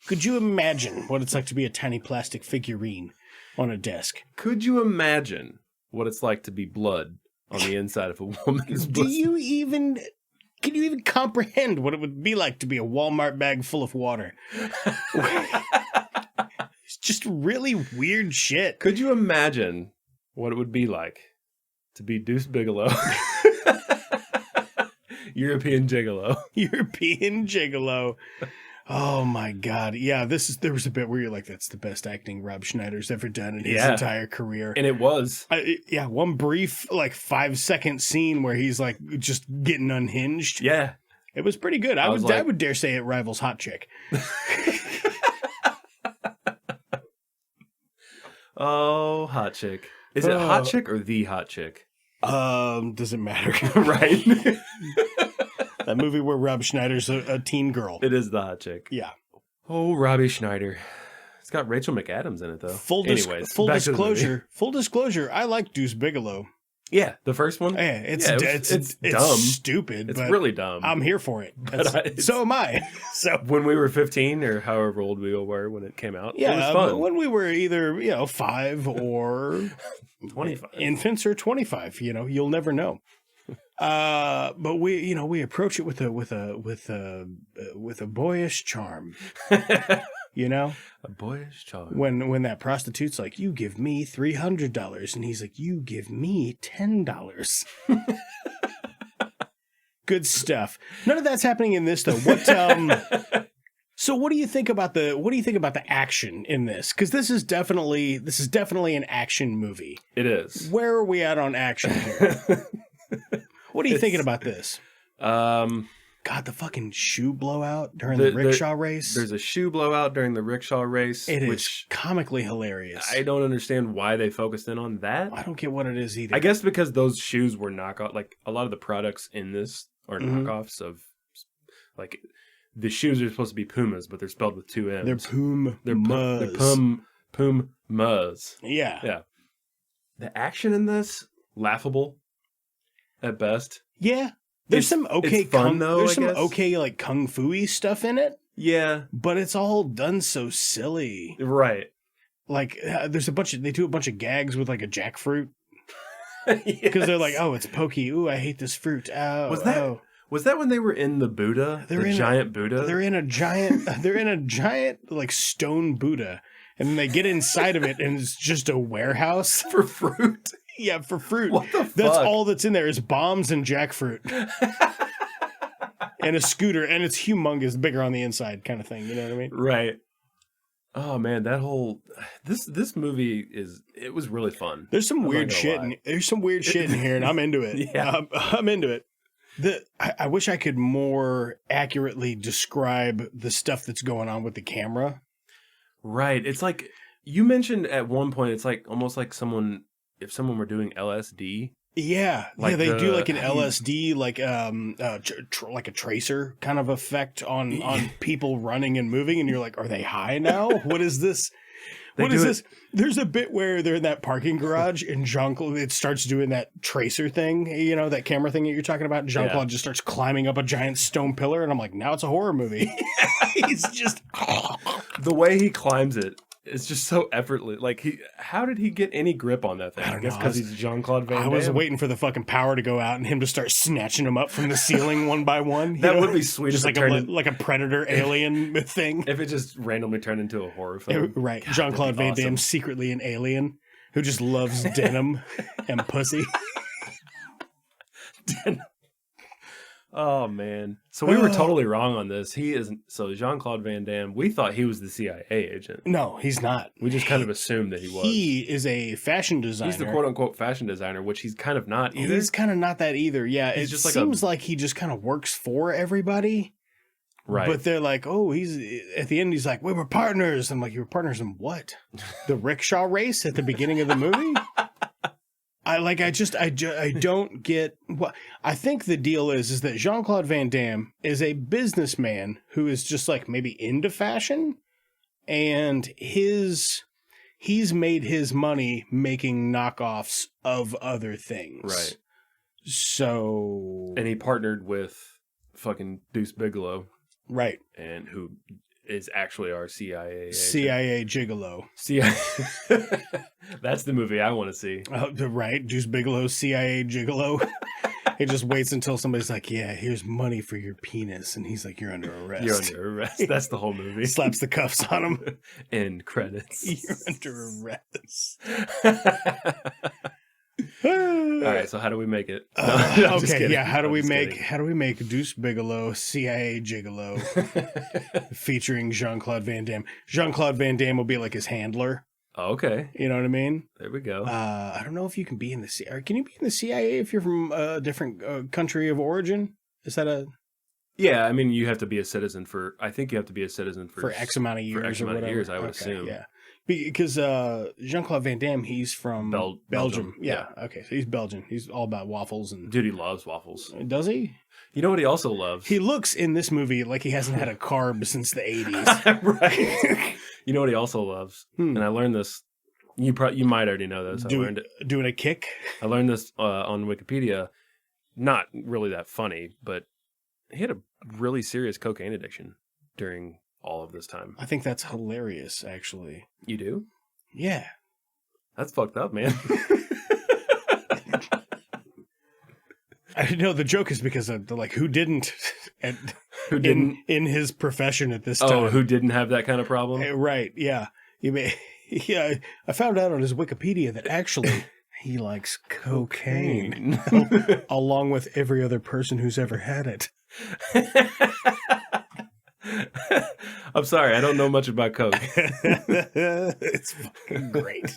Could you imagine what it's like to be a tiny plastic figurine on a desk? Could you imagine what it's like to be blood on the inside of a woman's pussy? Can you even comprehend what it would be like to be a Walmart bag full of water? It's just really weird shit. Could you imagine what it would be like to be Deuce Bigelow? European Gigolo. European Gigolo. Oh my God. Yeah, there was a bit where you're like, that's the best acting Rob Schneider's ever done in his entire career. And it was. One brief, like 5-second scene where he's like just getting unhinged. Yeah. It was pretty good. I would dare say it rivals Hot Chick. Oh, Hot Chick. Is it Hot Chick or The Hot Chick? Does it matter? Right. That movie where Rob Schneider's a teen girl. It is the hot chick. Yeah. Oh, Robbie Schneider. It's got Rachel McAdams in it, though. Full disclosure, I like Deuce Bigelow. Yeah, the first one. Yeah, it's dumb. Stupid. It's really dumb. I'm here for it. So am I. So when we were 15 or however old we all were when it came out, yeah, it was fun. When we were either 5 or 25, infants or 25, you'll never know. But we approach it with a boyish charm. A boyish charm. When that prostitute's like, you give me $300, and he's like, you give me $10. Good stuff. None of that's happening in this though. So what do you think about the action in this? Because this is definitely an action movie. It is. Where are we at on action here? What are you thinking about this? God, the fucking shoe blowout during the rickshaw race. There's a shoe blowout during the rickshaw race. It is comically hilarious. I don't understand why they focused in on that. I don't get what it is either. I guess because those shoes were knockoff. Like, a lot of the products in this are knockoffs of, like, the shoes are supposed to be Pumas, but they're spelled with 2 M's. They're Pumas. Yeah. Yeah. The action in this, laughable at best. Yeah. There's some okay fun though. There's some okay like kung fu-y stuff in it. Yeah, but it's all done so silly. Right. Like they do a bunch of gags with like a jackfruit. Because they're like, oh, it's pokey. Ooh, I hate this fruit. Oh, was that when they were in the Buddha? Giant Buddha? They're in a giant like stone Buddha. And then they get inside of it and it's just a warehouse. For fruit? Yeah, for fruit. What the fuck? That's all that's in there is bombs and jackfruit. And a scooter, and it's humongous, bigger on the inside kind of thing. You know what I mean? Right. Oh man, that whole this movie was really fun. There's some weird shit there's some weird shit in here, and I'm into it. Yeah. I'm into it. I wish I could more accurately describe the stuff that's going on with the camera. Right. It's like you mentioned at one point. It's like almost like if someone were doing LSD. Yeah, like they do like an LSD, like like a tracer kind of effect on people running and moving, and you're like, are they high now? What is this? What is this? There's a bit where they're in that parking garage, and Jean-Claude, it starts doing that tracer thing, that camera thing that you're talking about. Jean-Claude just starts climbing up a giant stone pillar, and I'm like, now it's a horror movie. He's just the way he climbs it. It's just so effortless. Like, how did he get any grip on that thing? I guess because he's Jean-Claude Van Damme. I was waiting for the fucking power to go out and him to start snatching them up from the ceiling one by one. That would be sweet. Just like a predator alien thing. If it just randomly turned into a horror film. Right. Jean-Claude Van Damme secretly an alien who just loves denim and pussy. Denim. Oh man! So we were totally wrong on this. He isn't. So Jean-Claude Van Damme, we thought he was the CIA agent. No, he's not. We just kind of assumed that he was. He is a fashion designer. He's the quote-unquote fashion designer, which he's kind of not either. He's kind of not that either. Yeah, it just seems like he just kind of works for everybody. Right. But they're like, oh, at the end, he's like, we were partners. I'm like, you were partners in what? The rickshaw race at the beginning of the movie? I don't get what I think the deal is that Jean-Claude Van Damme is a businessman who is just like maybe into fashion, and he's made his money making knockoffs of other things. Right. So, and he partnered with fucking Deuce Bigelow. Right. And who is actually our CIA agent. CIA Gigolo. CIA. That's the movie I want to see. Right. Deuce Bigelow, CIA Gigolo. He just waits until somebody's like, yeah, here's money for your penis. And he's like, you're under arrest. You're under arrest. That's the whole movie. Slaps the cuffs on him. End credits. You're under arrest. All right, so how do we make it? Okay, yeah. How do we make Deuce Bigelow, CIA Gigolo, featuring Jean-Claude Van Damme? Jean-Claude Van Damme will be like his handler. Oh, okay, you know what I mean. There we go. I don't know if you can be in the CIA. Can you be in the CIA if you're from a different country of origin? Is that a? Yeah, I mean, you have to be a citizen for. I think you have to be a citizen for X amount of years. For X amount of years, I would assume. Yeah. Because Jean-Claude Van Damme, he's from Belgium. Yeah. Okay, so he's Belgian. He's all about waffles and. Dude, he loves waffles. Does he? You know what he also loves? He looks in this movie like he hasn't had a carb since the 80s. Right. You know what he also loves? And I learned this. You might already know this. I learned it. Doing a kick? I learned this on Wikipedia. Not really that funny, but he had a really serious cocaine addiction during all of this time. I think that's hilarious, actually. You do? Yeah. That's fucked up, man. I know the joke is because of who didn't in his profession at this time. Oh, who didn't have that kind of problem? Right, yeah. Yeah, I found out on his Wikipedia that actually he likes cocaine along with every other person who's ever had it. I'm sorry, I don't know much about coke. It's fucking great.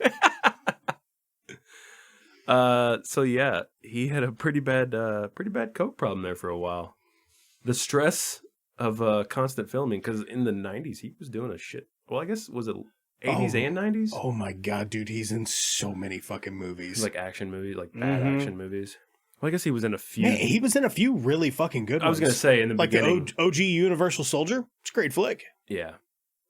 So yeah, he had a pretty bad coke problem there for a while. The stress of constant filming, because in the 90s he was doing a shit. Well, I guess was it 80s and 90s? Oh my god, dude, he's in so many fucking movies. Like action movies, like bad action movies. Well, I guess he was in a few. Man, he was in a few really fucking good ones. I was gonna say in the beginning, the OG Universal Soldier. It's a great flick. Yeah,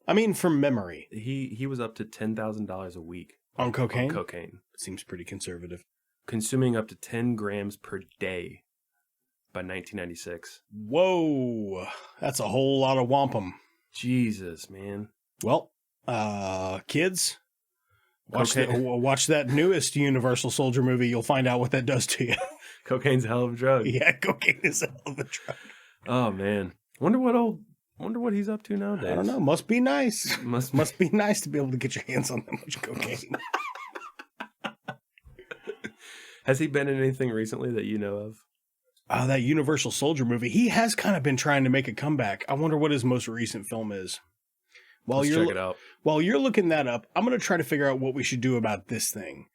I mean, from memory, he was up to $10,000 a week on cocaine. Seems pretty conservative. Consuming up to 10 grams per day by 1996. Whoa, that's a whole lot of wampum. Jesus, man. Well, kids, watch that newest Universal Soldier movie. You'll find out what that does to you. Cocaine's a hell of a drug. Yeah, cocaine is a hell of a drug. Oh man, wonder what he's up to nowadays. I don't know. Must be nice. Must be nice to be able to get your hands on that much cocaine. Has he been in anything recently that you know of? That Universal Soldier movie. He has kind of been trying to make a comeback. I wonder what his most recent film is. Let's check it out. While you're looking that up, I'm going to try to figure out what we should do about this thing.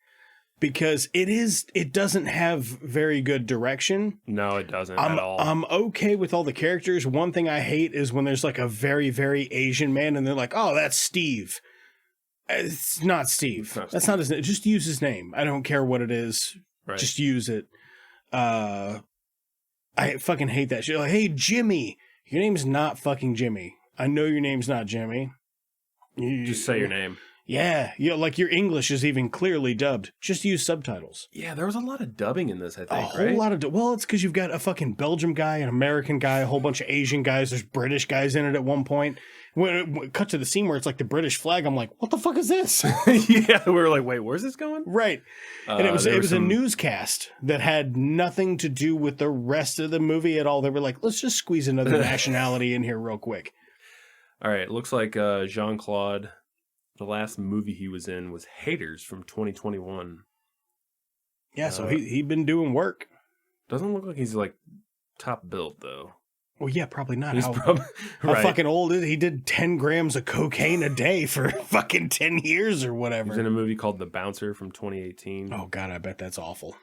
Because it doesn't have very good direction. No, it doesn't at all. I'm okay with all the characters. One thing I hate is when there's like a very, very Asian man and they're like, oh, that's Steve. It's not Steve. That's not his name. Just use his name. I don't care what it is. Right. Just use it. I fucking hate that shit. Like, hey, Jimmy. Your name's not fucking Jimmy. I know your name's not Jimmy. Just say your name. Yeah, like your English is even clearly dubbed. Just use subtitles. Yeah, there was a lot of dubbing in this, I think, a whole lot of... Well, it's because you've got a fucking Belgium guy, an American guy, a whole bunch of Asian guys. There's British guys in it at one point. When it cut to the scene where it's like the British flag, I'm like, what the fuck is this? Yeah, we were like, wait, where's this going? Right. And it was a newscast that had nothing to do with the rest of the movie at all. They were like, let's just squeeze another nationality in here real quick. All right, it looks like Jean-Claude... The last movie he was in was Haters from 2021. Yeah, so he'd been doing work. Doesn't look like he's like top build though. Well, yeah, probably not. He's how right. fucking old is he? He did 10 grams of cocaine a day for fucking 10 years or whatever. He was in a movie called The Bouncer from 2018. Oh god, I bet that's awful.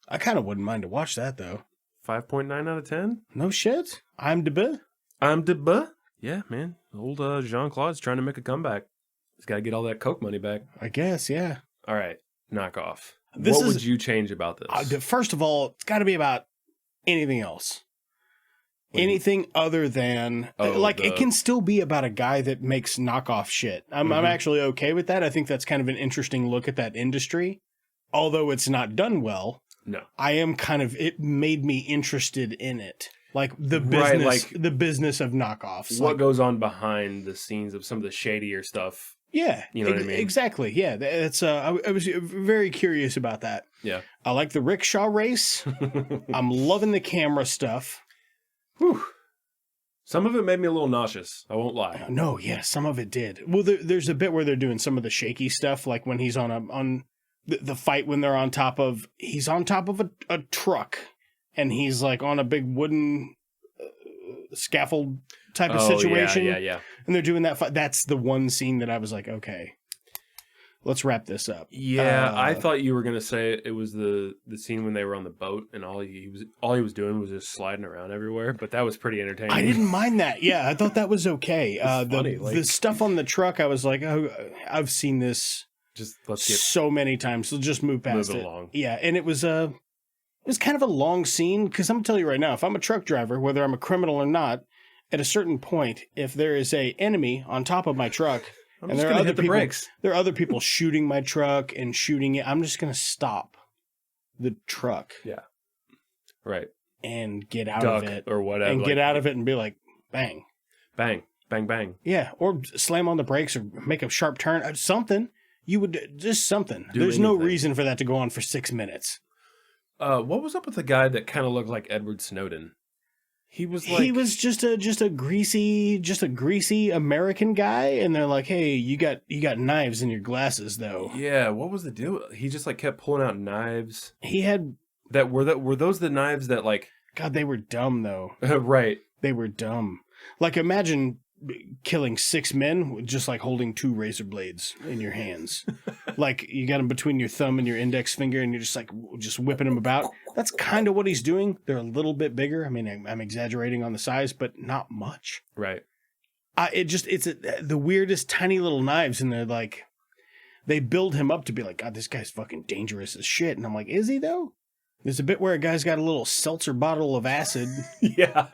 I kind of wouldn't mind to watch that though. 5.9 out of 10? No shit. I'm debut. Yeah, man. Old Jean-Claude's trying to make a comeback. He's got to get all that coke money back. I guess, yeah. All right, knock off. What would you change about this? First of all, it's got to be about anything else. Anything other than... it can still be about a guy that makes knockoff shit. I'm actually okay with that. I think that's kind of an interesting look at that industry. Although it's not done well. No. I am kind of... It made me interested in it. Like the business, the business of knockoffs. What goes on behind the scenes of some of the shadier stuff. Yeah, you know what I mean? Exactly. Yeah, that's. I was very curious about that. Yeah, I like the rickshaw race. I'm loving the camera stuff. Whew. Some of it made me a little nauseous. I won't lie. No, yeah, some of it did. Well, there's a bit where they're doing some of the shaky stuff, like when he's on the fight when they're on top of a truck, and he's like on a big wooden scaffold type of situation. Yeah. And they're doing that fight. That's the one scene that I was like, okay. let's wrap this up. Yeah, I thought you were gonna say it was the scene when they were on the boat and all he was doing was just sliding around everywhere. But that was pretty entertaining. I didn't mind that. Yeah, I thought that was okay. Funny, The stuff on the truck, I was like, oh, I've seen this let's get so many times. So just move past it. along. Yeah, and it was kind of a long scene because I'm gonna tell you right now, if I'm a truck driver, whether I'm a criminal or not, at a certain point, if there is a enemy on top of my truck. I'm And just there are gonna other hit the people, brakes. There are other people shooting my truck and shooting it. I'm just going to stop the truck. Yeah. Right. And get out Duck of it. or whatever. And get out of it and be like, bang. Bang. Bang, bang. Yeah. Or slam on the brakes or make a sharp turn. Something. You would just something. Do There's no anything. reason for that to go on for 6 minutes. What was up with the guy that kind of looked like Edward Snowden? He was just a greasy American guy, and they're like, "Hey, you got knives in your glasses, though." Yeah, what was the deal? He just like kept pulling out knives. He had were those the knives that like God, they were dumb though. right. They were dumb. Like imagine killing 6 men with just like holding 2 razor blades in your hands. Like you got them between your thumb and your index finger and you're just like just whipping them about. That's kind of what he's doing. They're a little bit bigger. I mean, I'm exaggerating on the size, but not much. Right. It's the weirdest tiny little knives, and they're like, they build him up to be like, God, this guy's fucking dangerous as shit. And I'm like, is he though? There's a bit where a guy's got a little seltzer bottle of acid. Yeah.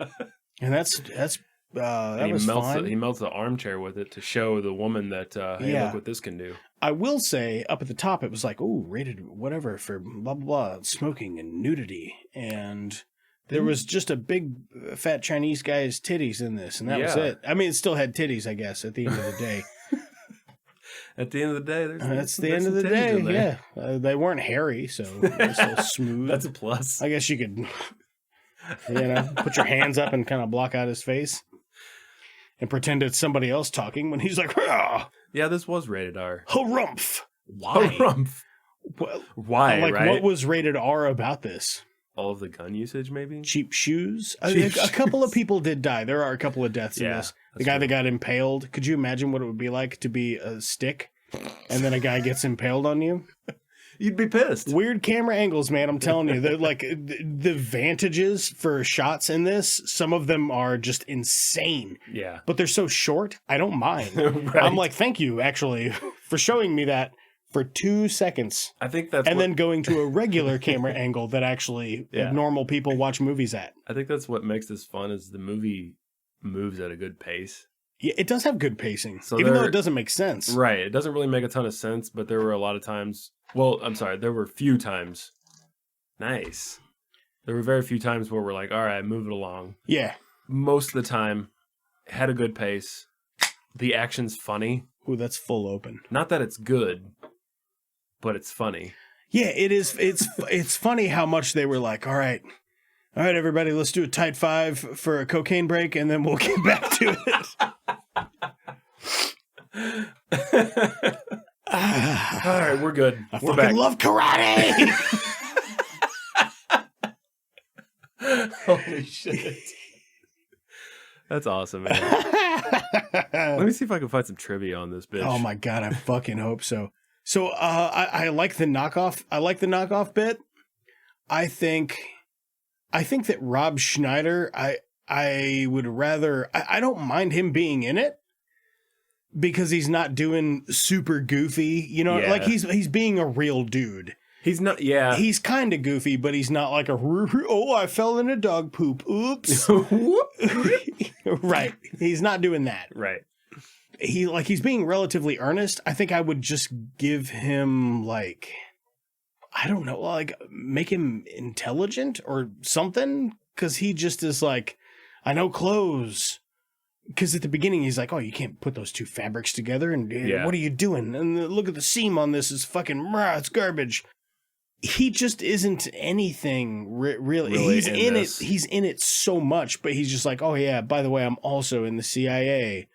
And that was fun. He melts the armchair with it to show the woman that, hey, look what this can do. I will say, up at the top, it was like, oh, rated whatever for blah, blah, blah, smoking and nudity. And there was just a big, fat Chinese guy's titties in this, and that was it. I mean, it still had titties, I guess, at the end of the day. At the end of the day, that's the end of the day, yeah. They weren't hairy, so they're still smooth. That's a plus. I guess you could, put your hands up and kind of block out his face. And pretend it's somebody else talking when he's like, "Hurrah! Yeah, this was rated R. Harumph." Why? Harumph. Well, why, like, right? what was rated R about this? All of the gun usage, maybe? Cheap shoes? Cheap a couple of people did die. There are a couple of deaths in this. The guy that got impaled. Could you imagine what it would be like to be a stick and then a guy gets impaled on you? You'd be pissed. Weird camera angles, man. I'm telling you. They're like the vantages for shots in this, some of them are just insane. Yeah. But they're so short, I don't mind. Right. I'm like, thank you, actually, for showing me that for 2 seconds. I think that's then going to a regular camera angle that actually normal people watch movies at. I think that's what makes this fun is the movie moves at a good pace. Yeah, it does have good pacing, so even though it doesn't make sense. Right. It doesn't really make a ton of sense, but there were a lot of times. Well, I'm sorry. There were a few times. Nice. There were very few times where we're like, all right, move it along. Yeah. Most of the time, had a good pace. The action's funny. Ooh, that's full open. Not that it's good, but it's funny. Yeah, it is. It's funny how much they were like, all right, everybody, let's do a tight 5 for a cocaine break, and then we'll get back to it. All right, we're good. I We're fucking back. love karate. Holy shit. That's awesome, man. Let me see if I can find some trivia on this bitch. Oh my God, I fucking hope so. So I like the knockoff. I like the knockoff bit. I think that Rob Schneider, I would rather, I don't mind him being in it because he's not doing super goofy, like he's being a real dude. He's not, yeah. He's kind of goofy, but he's not like I fell in a dog poop. Oops. Right. He's not doing that. Right. He's being relatively earnest. I think I would just give him I don't know, make him intelligent or something. Cause he just is like, I know clothes. Cause at the beginning he's like, oh, you can't put those 2 fabrics together. And what are you doing? And look at the seam on this is fucking, it's garbage. He just isn't anything really. He's in it. He's in it so much, but he's just like, oh yeah, by the way, I'm also in the CIA.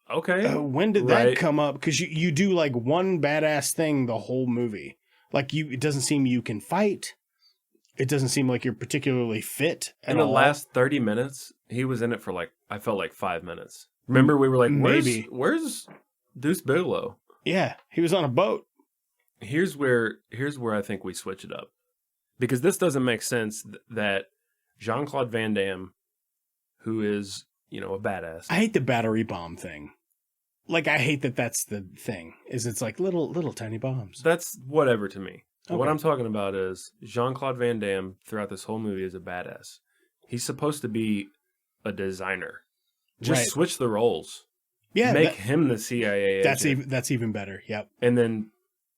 Okay. When did that come up? Because you do one badass thing the whole movie. It doesn't seem you can fight. It doesn't seem like you're particularly fit. In the last 30 minutes, he was in it for I felt like 5 minutes. Remember, we were like, where's Deuce Bigelow? Yeah, he was on a boat. Here's where I think we switch it up. Because this doesn't make sense that Jean-Claude Van Damme, who is, a badass. I hate the battery bomb thing. Like, I hate that that's the thing, is it's like little tiny bombs. That's whatever to me. Okay. What I'm talking about is Jean-Claude Van Damme throughout this whole movie is a badass. He's supposed to be a designer. Just switch the roles. Yeah. Make him the CIA agent. That's even better. Yep. And then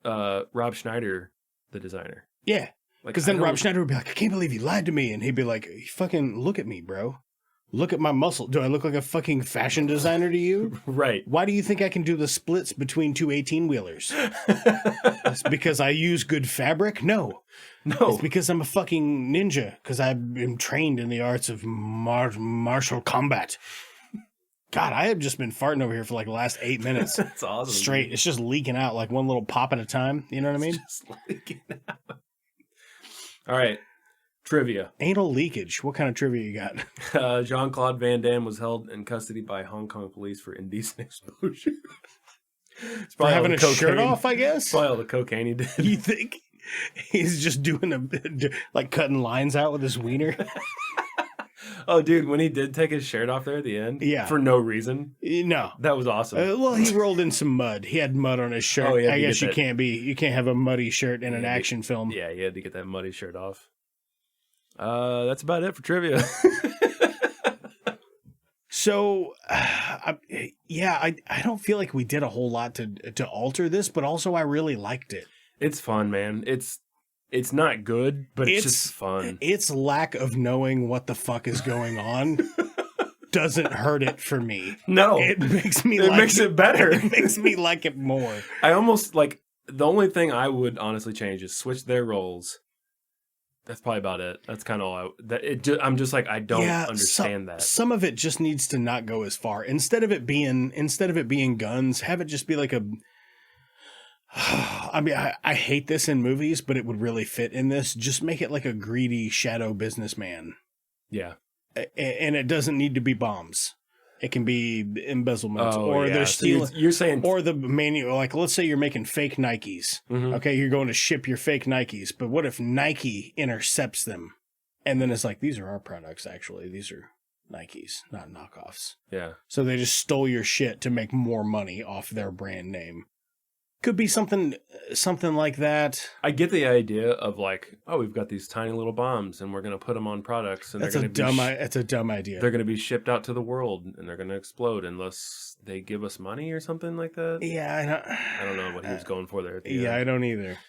Rob Schneider, the designer. Yeah. Because then Rob Schneider would be like, I can't believe you lied to me. And he'd be like, fucking look at me, bro. Look at my muscle. Do I look like a fucking fashion designer to you? Right. Why do you think I can do the splits between two 18-wheelers? It's because I use good fabric? No. It's because I'm a fucking ninja. Because I've been trained in the arts of martial combat. God, I have just been farting over here for like the last 8 minutes. That's awesome. Straight. Dude. It's just leaking out like one little pop at a time. You know what I mean? It's just leaking out. All right. Trivia. Anal leakage. What kind of trivia you got? Jean-Claude Van Damme was held in custody by Hong Kong police for indecent exposure. For having a shirt off, I guess? Probably all the cocaine he did. You think? He's just doing like cutting lines out with his wiener? Oh, dude, when he did take his shirt off there at the end, for no reason, no, that was awesome. Well, he rolled in some mud. He had mud on his shirt. Oh, I guess you can't have a muddy shirt in an action film. Yeah, you had to get that muddy shirt off. That's about it for trivia. So, I don't feel like we did a whole lot to alter this, but also I really liked it. It's fun, man. It's not good, but it's just fun. Its lack of knowing what the fuck is going on doesn't hurt it for me. No. It makes me it makes it better. It makes me like it more. I almost like the only thing I would honestly change is switch their roles. That's probably about it. That's kind of all I'm just like, I don't understand that. Some of it just needs to not go as far. Instead of it being guns, have it just be like a I mean, I hate this in movies, but it would really fit in this. Just make it like a greedy shadow businessman. Yeah. And it doesn't need to be bombs. It can be embezzlement they're stealing. So you're saying, or the manual, like let's say you're making fake Nikes. Mm-hmm. Okay, you're going to ship your fake Nikes, but what if Nike intercepts them? And then it's like, these are our products, actually. These are Nikes, not knockoffs. Yeah. So they just stole your shit to make more money off their brand name. Could be something like that. I get the idea of like, oh, we've got these tiny little bombs and we're going to put them on products. And that's a dumb idea. They're going to be shipped out to the world and they're going to explode unless they give us money or something like that. Yeah, I don't know what he was going for there. Yeah, I don't either.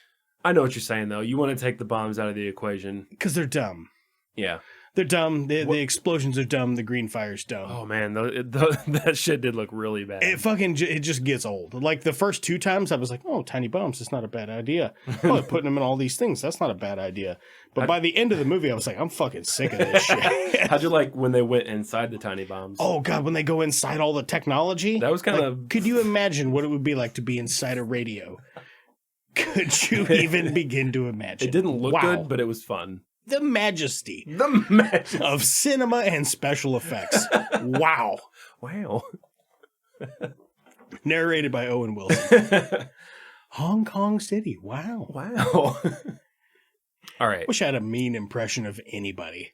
I know what you're saying, though. You want to take the bombs out of the equation. Because they're dumb. Yeah. They're dumb. The explosions are dumb. The green fire's dumb. Oh, man. That shit did look really bad. It just gets old. Like the first 2 times I was like, oh, tiny bombs. That's not a bad idea. Oh, putting them in all these things. That's not a bad idea. But by the end of the movie, I was like, I'm fucking sick of this shit. How'd you like when they went inside the tiny bombs? Oh, God. When they go inside all the technology. That was kind of... Could you imagine what it would be like to be inside a radio? Could you even begin to imagine? It didn't look good, but it was fun. The majesty of cinema and special effects. Wow. Narrated by Owen Wilson. Hong Kong City. Wow. All right. Wish I had a mean impression of anybody.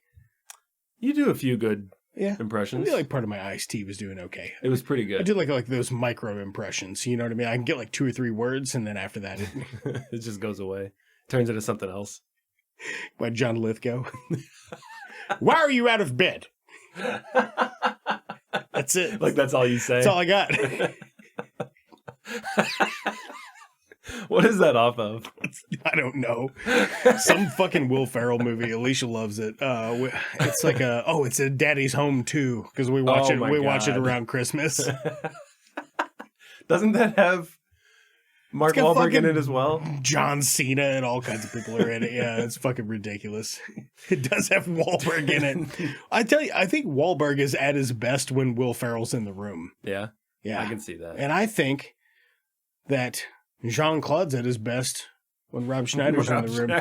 You do a few good impressions. I feel like part of my Ice-T was doing okay. It was pretty good. I do like those micro impressions. You know what I mean? I can get like 2 or 3 words, and then after that, it just goes away. Turns into something else. By John Lithgow. Why are you out of bed? That's it. Like that's all you say? That's all I got. What is that off of? I don't know. Some fucking Will Ferrell movie. Alicia loves it. It's like it's a Daddy's Home 2 because we watch watch it around Christmas. Doesn't that have Mark Wahlberg in it as well? John Cena and all kinds of people are in it. Yeah, it's fucking ridiculous. It does have Wahlberg in it. I tell you, I think Wahlberg is at his best when Will Ferrell's in the room. Yeah? Yeah. I can see that. And I think that Jean-Claude's at his best when Rob Schneider's in the room.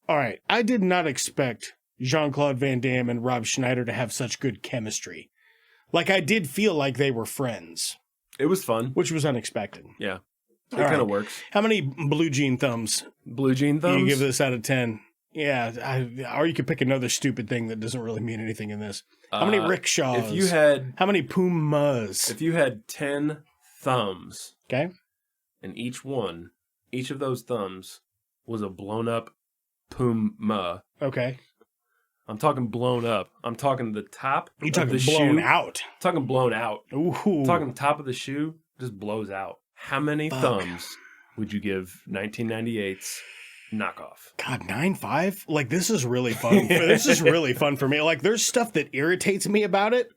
All right. I did not expect Jean-Claude Van Damme and Rob Schneider to have such good chemistry. Like, I did feel like they were friends. It was fun. which was unexpected. Yeah. It All kind of right. works. How many blue jean thumbs Blue jean thumbs? do you give this out of 10? Yeah, or you could pick another stupid thing that doesn't really mean anything in this. How many rickshaws? How many pumas? If you had 10 thumbs, Okay. and each of those thumbs was a blown up puma. Okay. I'm talking blown up. I'm talking the top You of talking the blown shoe. out? I'm talking blown out. Ooh. I'm talking the top of the shoe just blows out. How many thumbs would you give 1998's knockoff? God, 9.5? Like, this is really fun. This is really fun for me. Like, there's stuff that irritates me about it,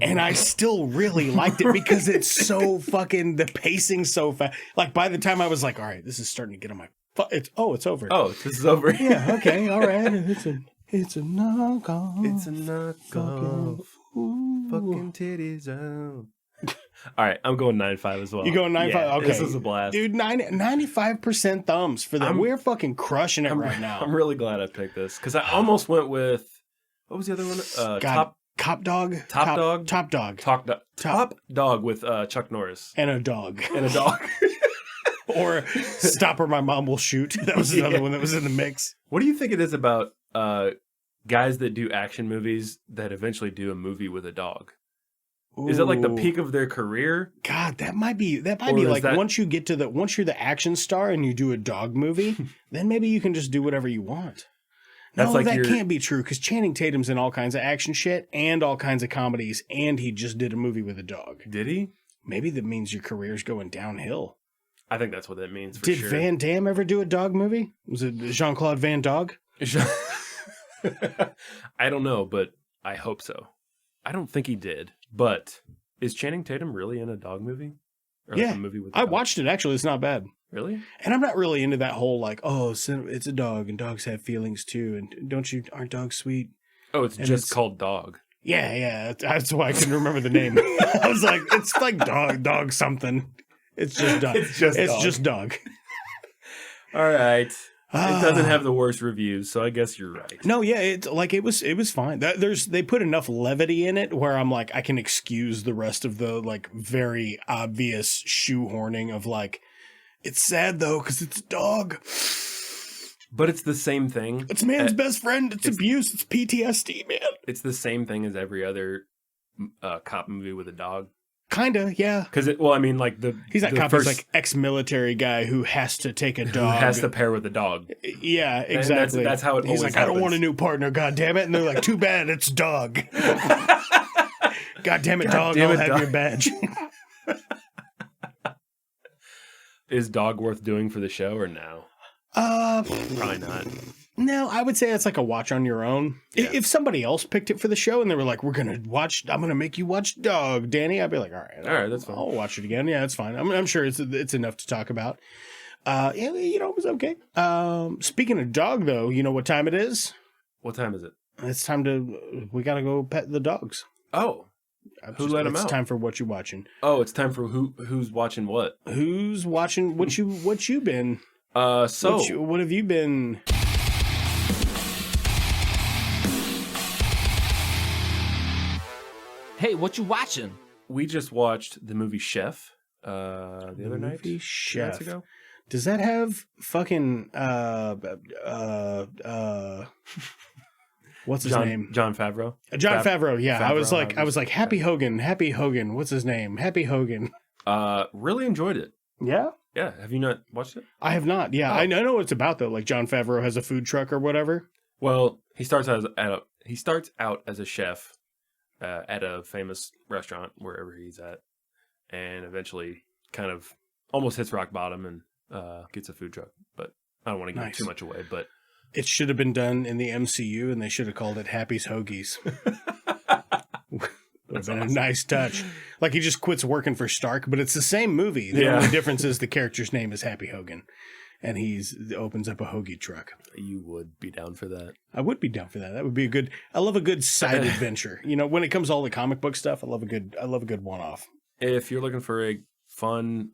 and I still really liked it because it's so fucking, the pacing's so fast. Like, by the time I was like, all right, this is starting to get on my, it's over. Oh, this is over. Yeah, okay, all right. It's a knockoff. It's a knockoff. Fucking titties out. All right, I'm going 9.5 as well. You going 9.5? Yeah, Okay. This is a blast. Dude, 95% thumbs for that. We're fucking crushing it right now. I'm really glad I picked this because I almost went with, what was the other one? Top Dog? Top Dog? Top Dog. Top Dog with Chuck Norris. And a dog. And a dog. Or Stop or My Mom Will Shoot. That was another one that was in the mix. What do you think it is about guys that do action movies that eventually do a movie with a dog? Ooh. Is it like the peak of their career? God, that might be Or like that- once you're the action star and you do a dog movie, then maybe you can just do whatever you want. That's No, like that your- can't be true because Channing Tatum's in all kinds of action shit and all kinds of comedies, and he just did a movie with a dog. Did he? Maybe that means your career's going downhill. I think that's what that means for Did sure. Van Damme ever do a dog movie? Was it Jean-Claude Van Dog? I don't know, but I hope so. I don't think he did, but is Channing Tatum really in a dog movie? Or like Yeah, a movie with a I dog? watched it. Actually, it's not bad. Really? And I'm not really into that whole like, oh, it's a dog and dogs have feelings too, and aren't dogs sweet? Oh, it's And just it's- called Dog. Yeah, that's why I couldn't remember the name. I was like, it's like dog something. It's just dog. It's just dog. All right. It doesn't have the worst reviews, so I guess you're right. No, yeah, it's like it was fine. They put enough levity in it where I'm like I can excuse the rest of the like very obvious shoehorning of like it's sad though because it's a dog. But it's the same thing. It's man's best friend. It's abuse. It's PTSD, man. It's the same thing as every other cop movie with a dog. Kinda, yeah. Because He's that the cop. first, He's like ex-military guy who has to take a who has has to pair with a dog. Yeah, exactly. That's how it He's always like, I don't happens. want a new partner, god damn it. And they're like, too bad, it's dog. God damn it, dog, damn I'll it, have dog. your badge. Is Dog worth doing for the show or no? Probably not. No, I would say it's like a watch on your own. Yeah. If somebody else picked it for the show and they were like, I'm going to make you watch Dog, Danny, I'd be like, all right, That's fine. I'll watch it again. Yeah, it's fine. I'm sure it's enough to talk about. Yeah, it was okay. Speaking of dog, though, you know what time it is? What time is it? It's time we got to go pet the dogs. Oh. Who let 'em It's out? time for what you watching. Oh, it's time for who's watching what? Who's watching what you been? What have you been? Hey, what you watching? We just watched the movie Chef the other night. Movie 2 nights Chef. ago. Does that have fucking what's his name? John Favreau. John Favreau. Yeah, I was Favreau, like Happy Hogan. What's his name? Happy Hogan. Really enjoyed it. Yeah. Yeah. Have you not watched it? I have not. Yeah, I know what it's about though. Like John Favreau has a food truck or whatever. Well, he starts out as a chef at a famous restaurant wherever he's at, and eventually kind of almost hits rock bottom and gets a food truck. But I don't want to give too much away. But It should have been done in the MCU, and they should have called it Happy's Hoagies. Would have been a nice touch. Like he just quits working for Stark, but it's the same movie. The only difference is the character's name is Happy Hogan, and he opens up a hoagie truck. You would be down for that. I would be down for that. That would be a good. I love a good side adventure. You know, when it comes to all the comic book stuff, I love a good one-off. If you're looking for a fun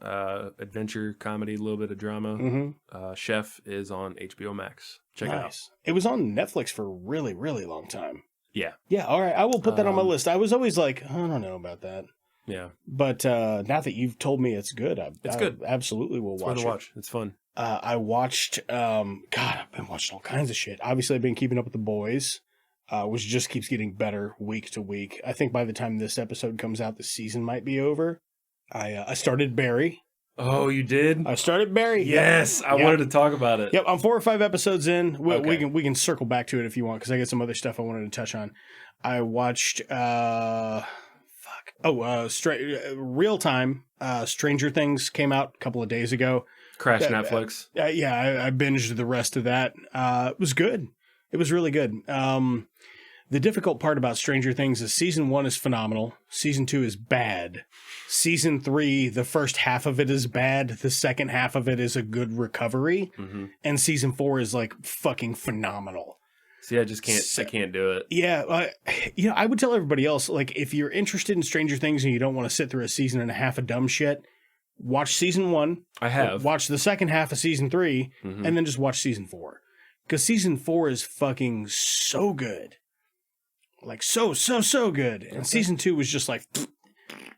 adventure comedy, a little bit of drama, Chef is on HBO Max. Check it out. It was on Netflix for a really, really long time. Yeah. Yeah, all right. I will put that on my list. I was always like, I don't know about that. Yeah. But now that you've told me it's good, It's good. Absolutely will It's watch fun it. to watch. It's fun. I watched, God, I've been watching all kinds of shit. Obviously, I've been keeping up with The Boys, which just keeps getting better week to week. I think by the time this episode comes out, the season might be over. I started Barry. Oh, you did? I started Barry. Yes, I wanted to talk about it. Yep, I'm 4 or 5 episodes in. Okay. We can circle back to it if you want, because I got some other stuff I wanted to touch on. I watched Real Time. Stranger Things came out a couple of days ago. Crash Netflix. I binged the rest of that. It was good. It was really good. The difficult part about Stranger Things is season 1 is phenomenal. Season 2 is bad. Season 3, the first half of it is bad. The second half of it is a good recovery. Mm-hmm. And season 4 is like fucking phenomenal. See, I can't do it. Yeah. I would tell everybody else, like, if you're interested in Stranger Things and you don't want to sit through a season and a half of dumb shit, watch season 1. I have. Watch the second half of season 3, Mm-hmm. and then just watch season 4. Because season 4 is fucking so good. Like, so good. And season 2 was just like,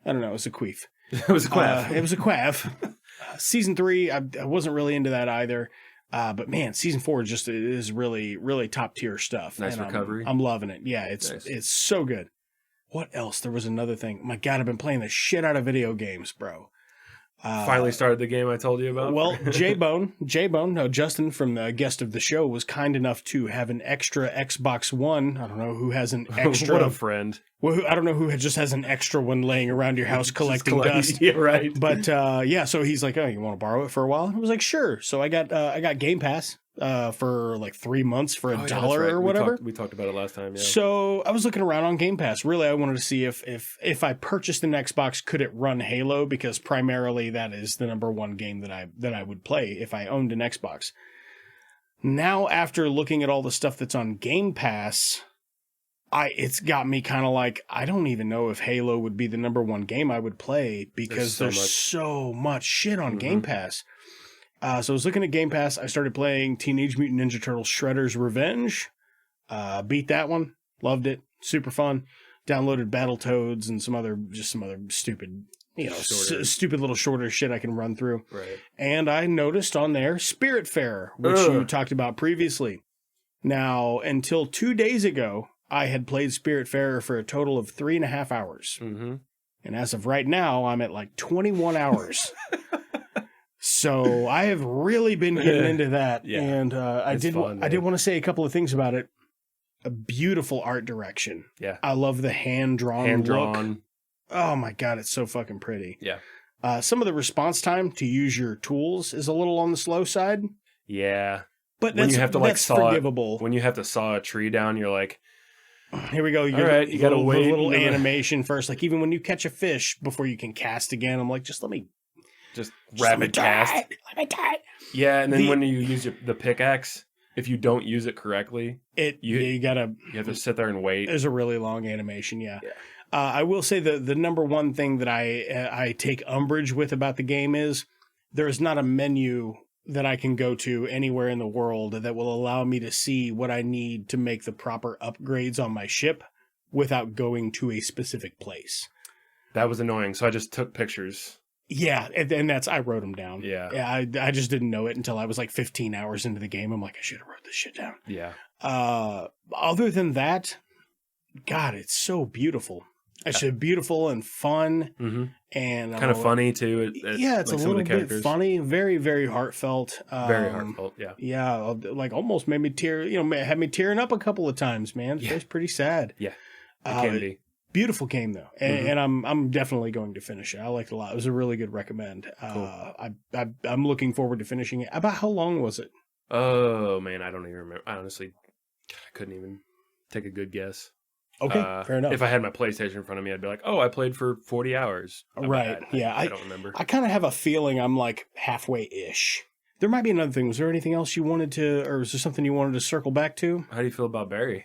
I don't know, it was a queef. It was a quaff. It was a quaff. Season 3, I wasn't really into that either. But man, season 4 just is really, really top tier stuff. Nice and recovery. I'm loving it. Yeah, Nice. it's so good. What else? There was another thing. My God, I've been playing the shit out of video games, bro. Finally started the game I told you about. Well, Justin from the guest of the show was kind enough to have an extra Xbox One. I don't know who has an extra. What a friend. Well, I don't know who just has an extra one laying around your house collecting dust. Yeah, right. But so he's like, "Oh, you want to borrow it for a while?" And I was like, "Sure." So I got Game Pass for like 3 months for $1 or whatever. We talked about it last time. Yeah. So I was looking around on Game Pass. Really, I wanted to see if I purchased an Xbox, could it run Halo? Because primarily that is the number one game that I would play if I owned an Xbox. Now, after looking at all the stuff that's on Game Pass, it's got me kind of like, I don't even know if Halo would be the number one game I would play because there's so much shit on Game Pass. So I was looking at Game Pass. I started playing Teenage Mutant Ninja Turtles Shredder's Revenge. Beat that one. Loved it. Super fun. Downloaded Battletoads and some other stupid, stupid little shorter shit I can run through. Right. And I noticed on there Spiritfarer, which you talked about previously. Now, until 2 days ago, I had played Spiritfarer for a total of 3.5 hours. Mm-hmm. And as of right now, I'm at like 21 hours. So I have really been getting into that. Yeah, and I did want to say a couple of things about it. A beautiful art direction. Yeah. I love the hand-drawn look. Oh my God, it's so fucking pretty. Yeah. Some of the response time to use your tools is a little on the slow side. Yeah. But when you have to that's forgivable. When you have to saw a tree down, you're like, here we go. You got to wait. A little animation first. Like even when you catch a fish before you can cast again, I'm like, just rapid cast. Let me die. Yeah, and then when you use the pickaxe, if you don't use it correctly, you have to sit there and wait. There's a really long animation. Yeah. I will say the number one thing that I take umbrage with about the game is there is not a menu that I can go to anywhere in the world that will allow me to see what I need to make the proper upgrades on my ship without going to a specific place. That was annoying. So I just took pictures. Yeah, and I wrote them down. Yeah. I just didn't know it until I was like 15 hours into the game. I'm like, I should have wrote this shit down. Yeah. Other than that, God, it's so beautiful. It's beautiful and fun. Mm-hmm. And kind of funny too. It's like a little bit funny, very, very heartfelt. Very heartfelt, yeah. Yeah, like almost made me tear. Had me tearing up a couple of times. Man, it's pretty sad. Yeah, it can be. Beautiful game though, and I'm definitely going to finish it. I liked it a lot. It was a really good recommend. Cool. I'm looking forward to finishing it. About how long was it? Oh man, I don't even remember. I honestly couldn't even take a good guess. Okay, fair enough. If I had my PlayStation in front of me, I'd be like, "Oh, I played for 40 hours." Right? Yeah, I don't remember. I kind of have a feeling I'm like halfway-ish. There might be another thing. Was there anything else you wanted to, or was there something you wanted to circle back to? How do you feel about Barry?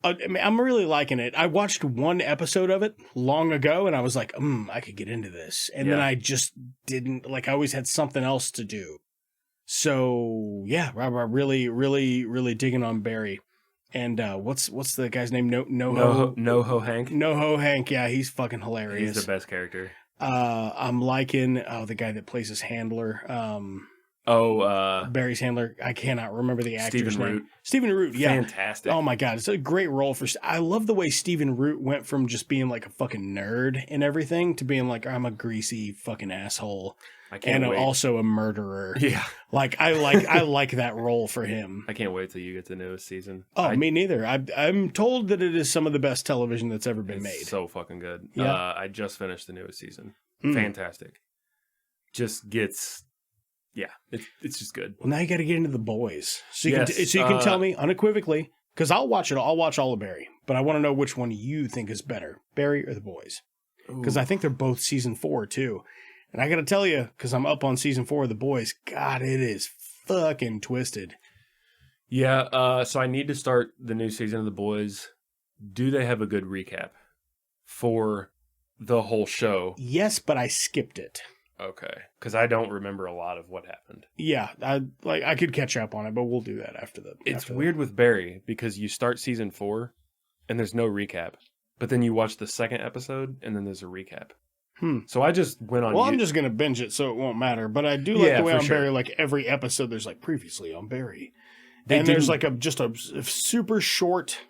I'm really liking it. I watched one episode of it long ago, and I was like, I could get into this. And then I just didn't. Like, I always had something else to do. So, yeah, I'm really, really, really digging on Barry. And what's the guy's name? NoHo Hank. NoHo Hank. Yeah, he's fucking hilarious. He's the best character. I'm liking the guy that plays his handler. Barry's handler. I cannot remember the actor's name. Stephen Root. Yeah, fantastic. Oh my god, it's a great role for. I love the way Stephen Root went from just being like a fucking nerd and everything to being like, I'm a greasy fucking asshole. I can't wait. Also a murderer. Yeah. Like I like that role for him. I can't wait till you get the newest season. Oh, me neither. I'm told that it is some of the best television that's ever been made. So fucking good. Yeah. I just finished the newest season. Fantastic. Just gets, it's just good. Well, now you got to get into The Boys, so you can tell me unequivocally, because I'll watch it. I'll watch all of Barry, but I want to know which one you think is better, Barry or The Boys, because I think they're both season 4 too. And I got to tell you, because I'm up on season 4 of The Boys, God, it is fucking twisted. Yeah, so I need to start the new season of The Boys. Do they have a good recap for the whole show? Yes, but I skipped it. Okay, because I don't remember a lot of what happened. Yeah, I could catch up on it, but we'll do that after the. It's weird with Barry, because you start season 4, and there's no recap. But then you watch the second episode, and then there's a recap. So I just went on. Well, I'm just gonna binge it, so it won't matter. But I do like the way on sure. Barry, like every episode, there's like previously on Barry, there's like just a super short,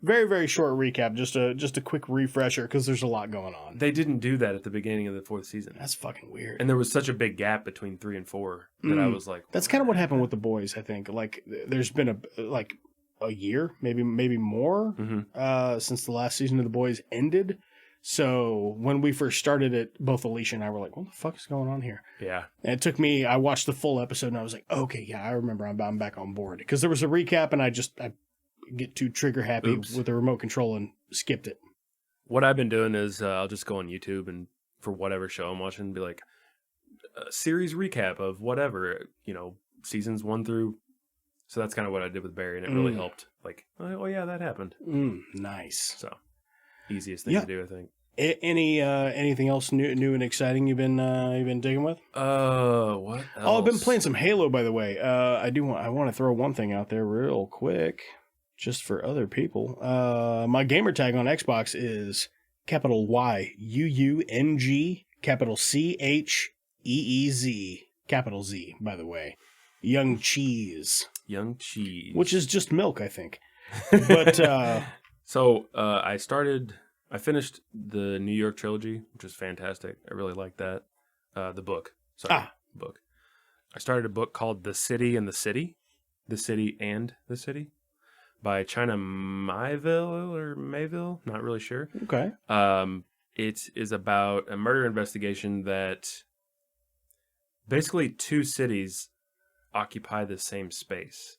very very short recap, just a quick refresher because there's a lot going on. They didn't do that at the beginning of the 4th season. That's fucking weird. And there was such a big gap between 3 and 4 that I was like, that's kind of what happened with The Boys. I think like there's been a year, maybe more, since the last season of The Boys ended. So when we first started it, both Alicia and I were like, what the fuck is going on here? Yeah. And it took me, I watched the full episode and I was like, okay, yeah, I remember I'm back on board. Because there was a recap and I get too trigger happy with the remote control and skipped it. What I've been doing is I'll just go on YouTube and for whatever show I'm watching, be like, a series recap of whatever, seasons 1 through. So that's kind of what I did with Barry and it really helped. Like, oh yeah, that happened. Nice. So easiest thing to do, I think. Anything else new and exciting you've been digging with? What else? Oh, I've been playing some Halo, by the way. I want to throw one thing out there real quick, just for other people. My gamer tag on Xbox is capital YUUNG, capital CHEEZ, capital Z, by the way. Young Cheese. Young Cheese. Which is just milk, I think. But so I finished the New York trilogy, which is fantastic. I really like that. The book. Book. I started a book called The City and the City. The City and the City by China Mayville, not really sure. Okay. It is about a murder investigation that basically 2 cities occupy the same space.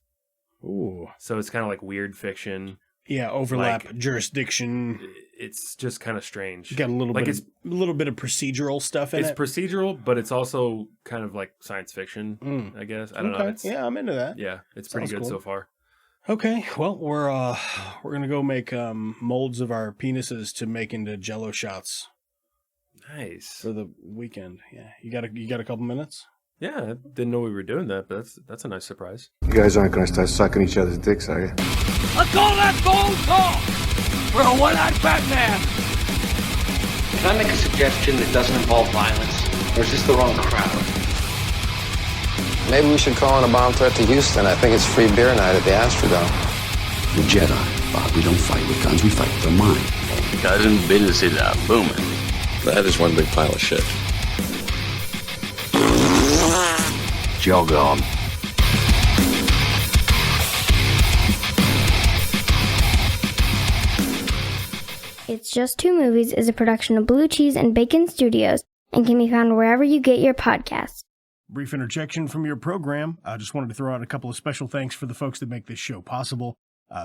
Ooh. So it's kind of like weird fiction. Yeah, overlap, jurisdiction. It's just kind of strange. You got a little bit of procedural stuff in it. It's procedural, but it's also kind of like science fiction, I guess. I don't know. Yeah, I'm into that. Yeah, it's pretty good so far. Okay, well, we're gonna go make molds of our penises to make into Jello shots. Nice. For the weekend. Yeah, you got a couple minutes? Yeah, I didn't know we were doing that, but that's a nice surprise. You guys aren't gonna start sucking each other's dicks, are you? Let's call that bold talk for a one-eyed Batman. Can I make a suggestion that doesn't involve violence? Or is this the wrong crowd? Maybe we should call in a bomb threat to Houston. I think it's free beer night at the Astrodome. The Jedi, Bob. We don't fight with guns, we fight with our mind. Cousin business is booming. That is one big pile of shit. Jog on. It's Just Two Movies is a production of Blue Cheese and Bacon Studios and can be found wherever you get your podcasts. Brief interjection from your program. I just wanted to throw out a couple of special thanks for the folks that make this show possible.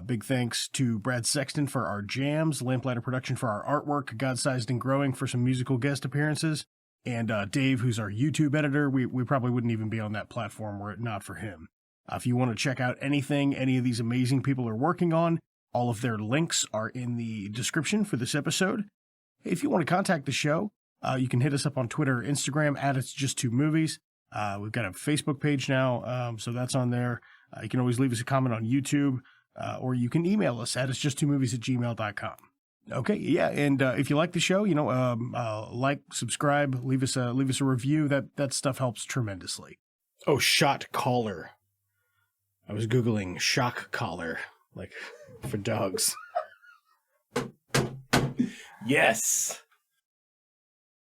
Big thanks to Brad Sexton for our jams, Lamplighter Production for our artwork, Godsized Growing for some musical guest appearances, and Dave, who's our YouTube editor. We probably wouldn't even be on that platform were it not for him. If you want to check out anything any of these amazing people are working on, all of their links are in the description for this episode. If you want to contact the show, you can hit us up on Twitter or Instagram at It's Just Two Movies. We've got a Facebook page now, so that's on there. You can always leave us a comment on YouTube. or you can email us at itsjusttwomovies@gmail.com. Okay, yeah, and if you like the show, like, subscribe, leave us a review. That stuff helps tremendously. Oh, shot collar. I was Googling shock collar, like for dogs. Yes.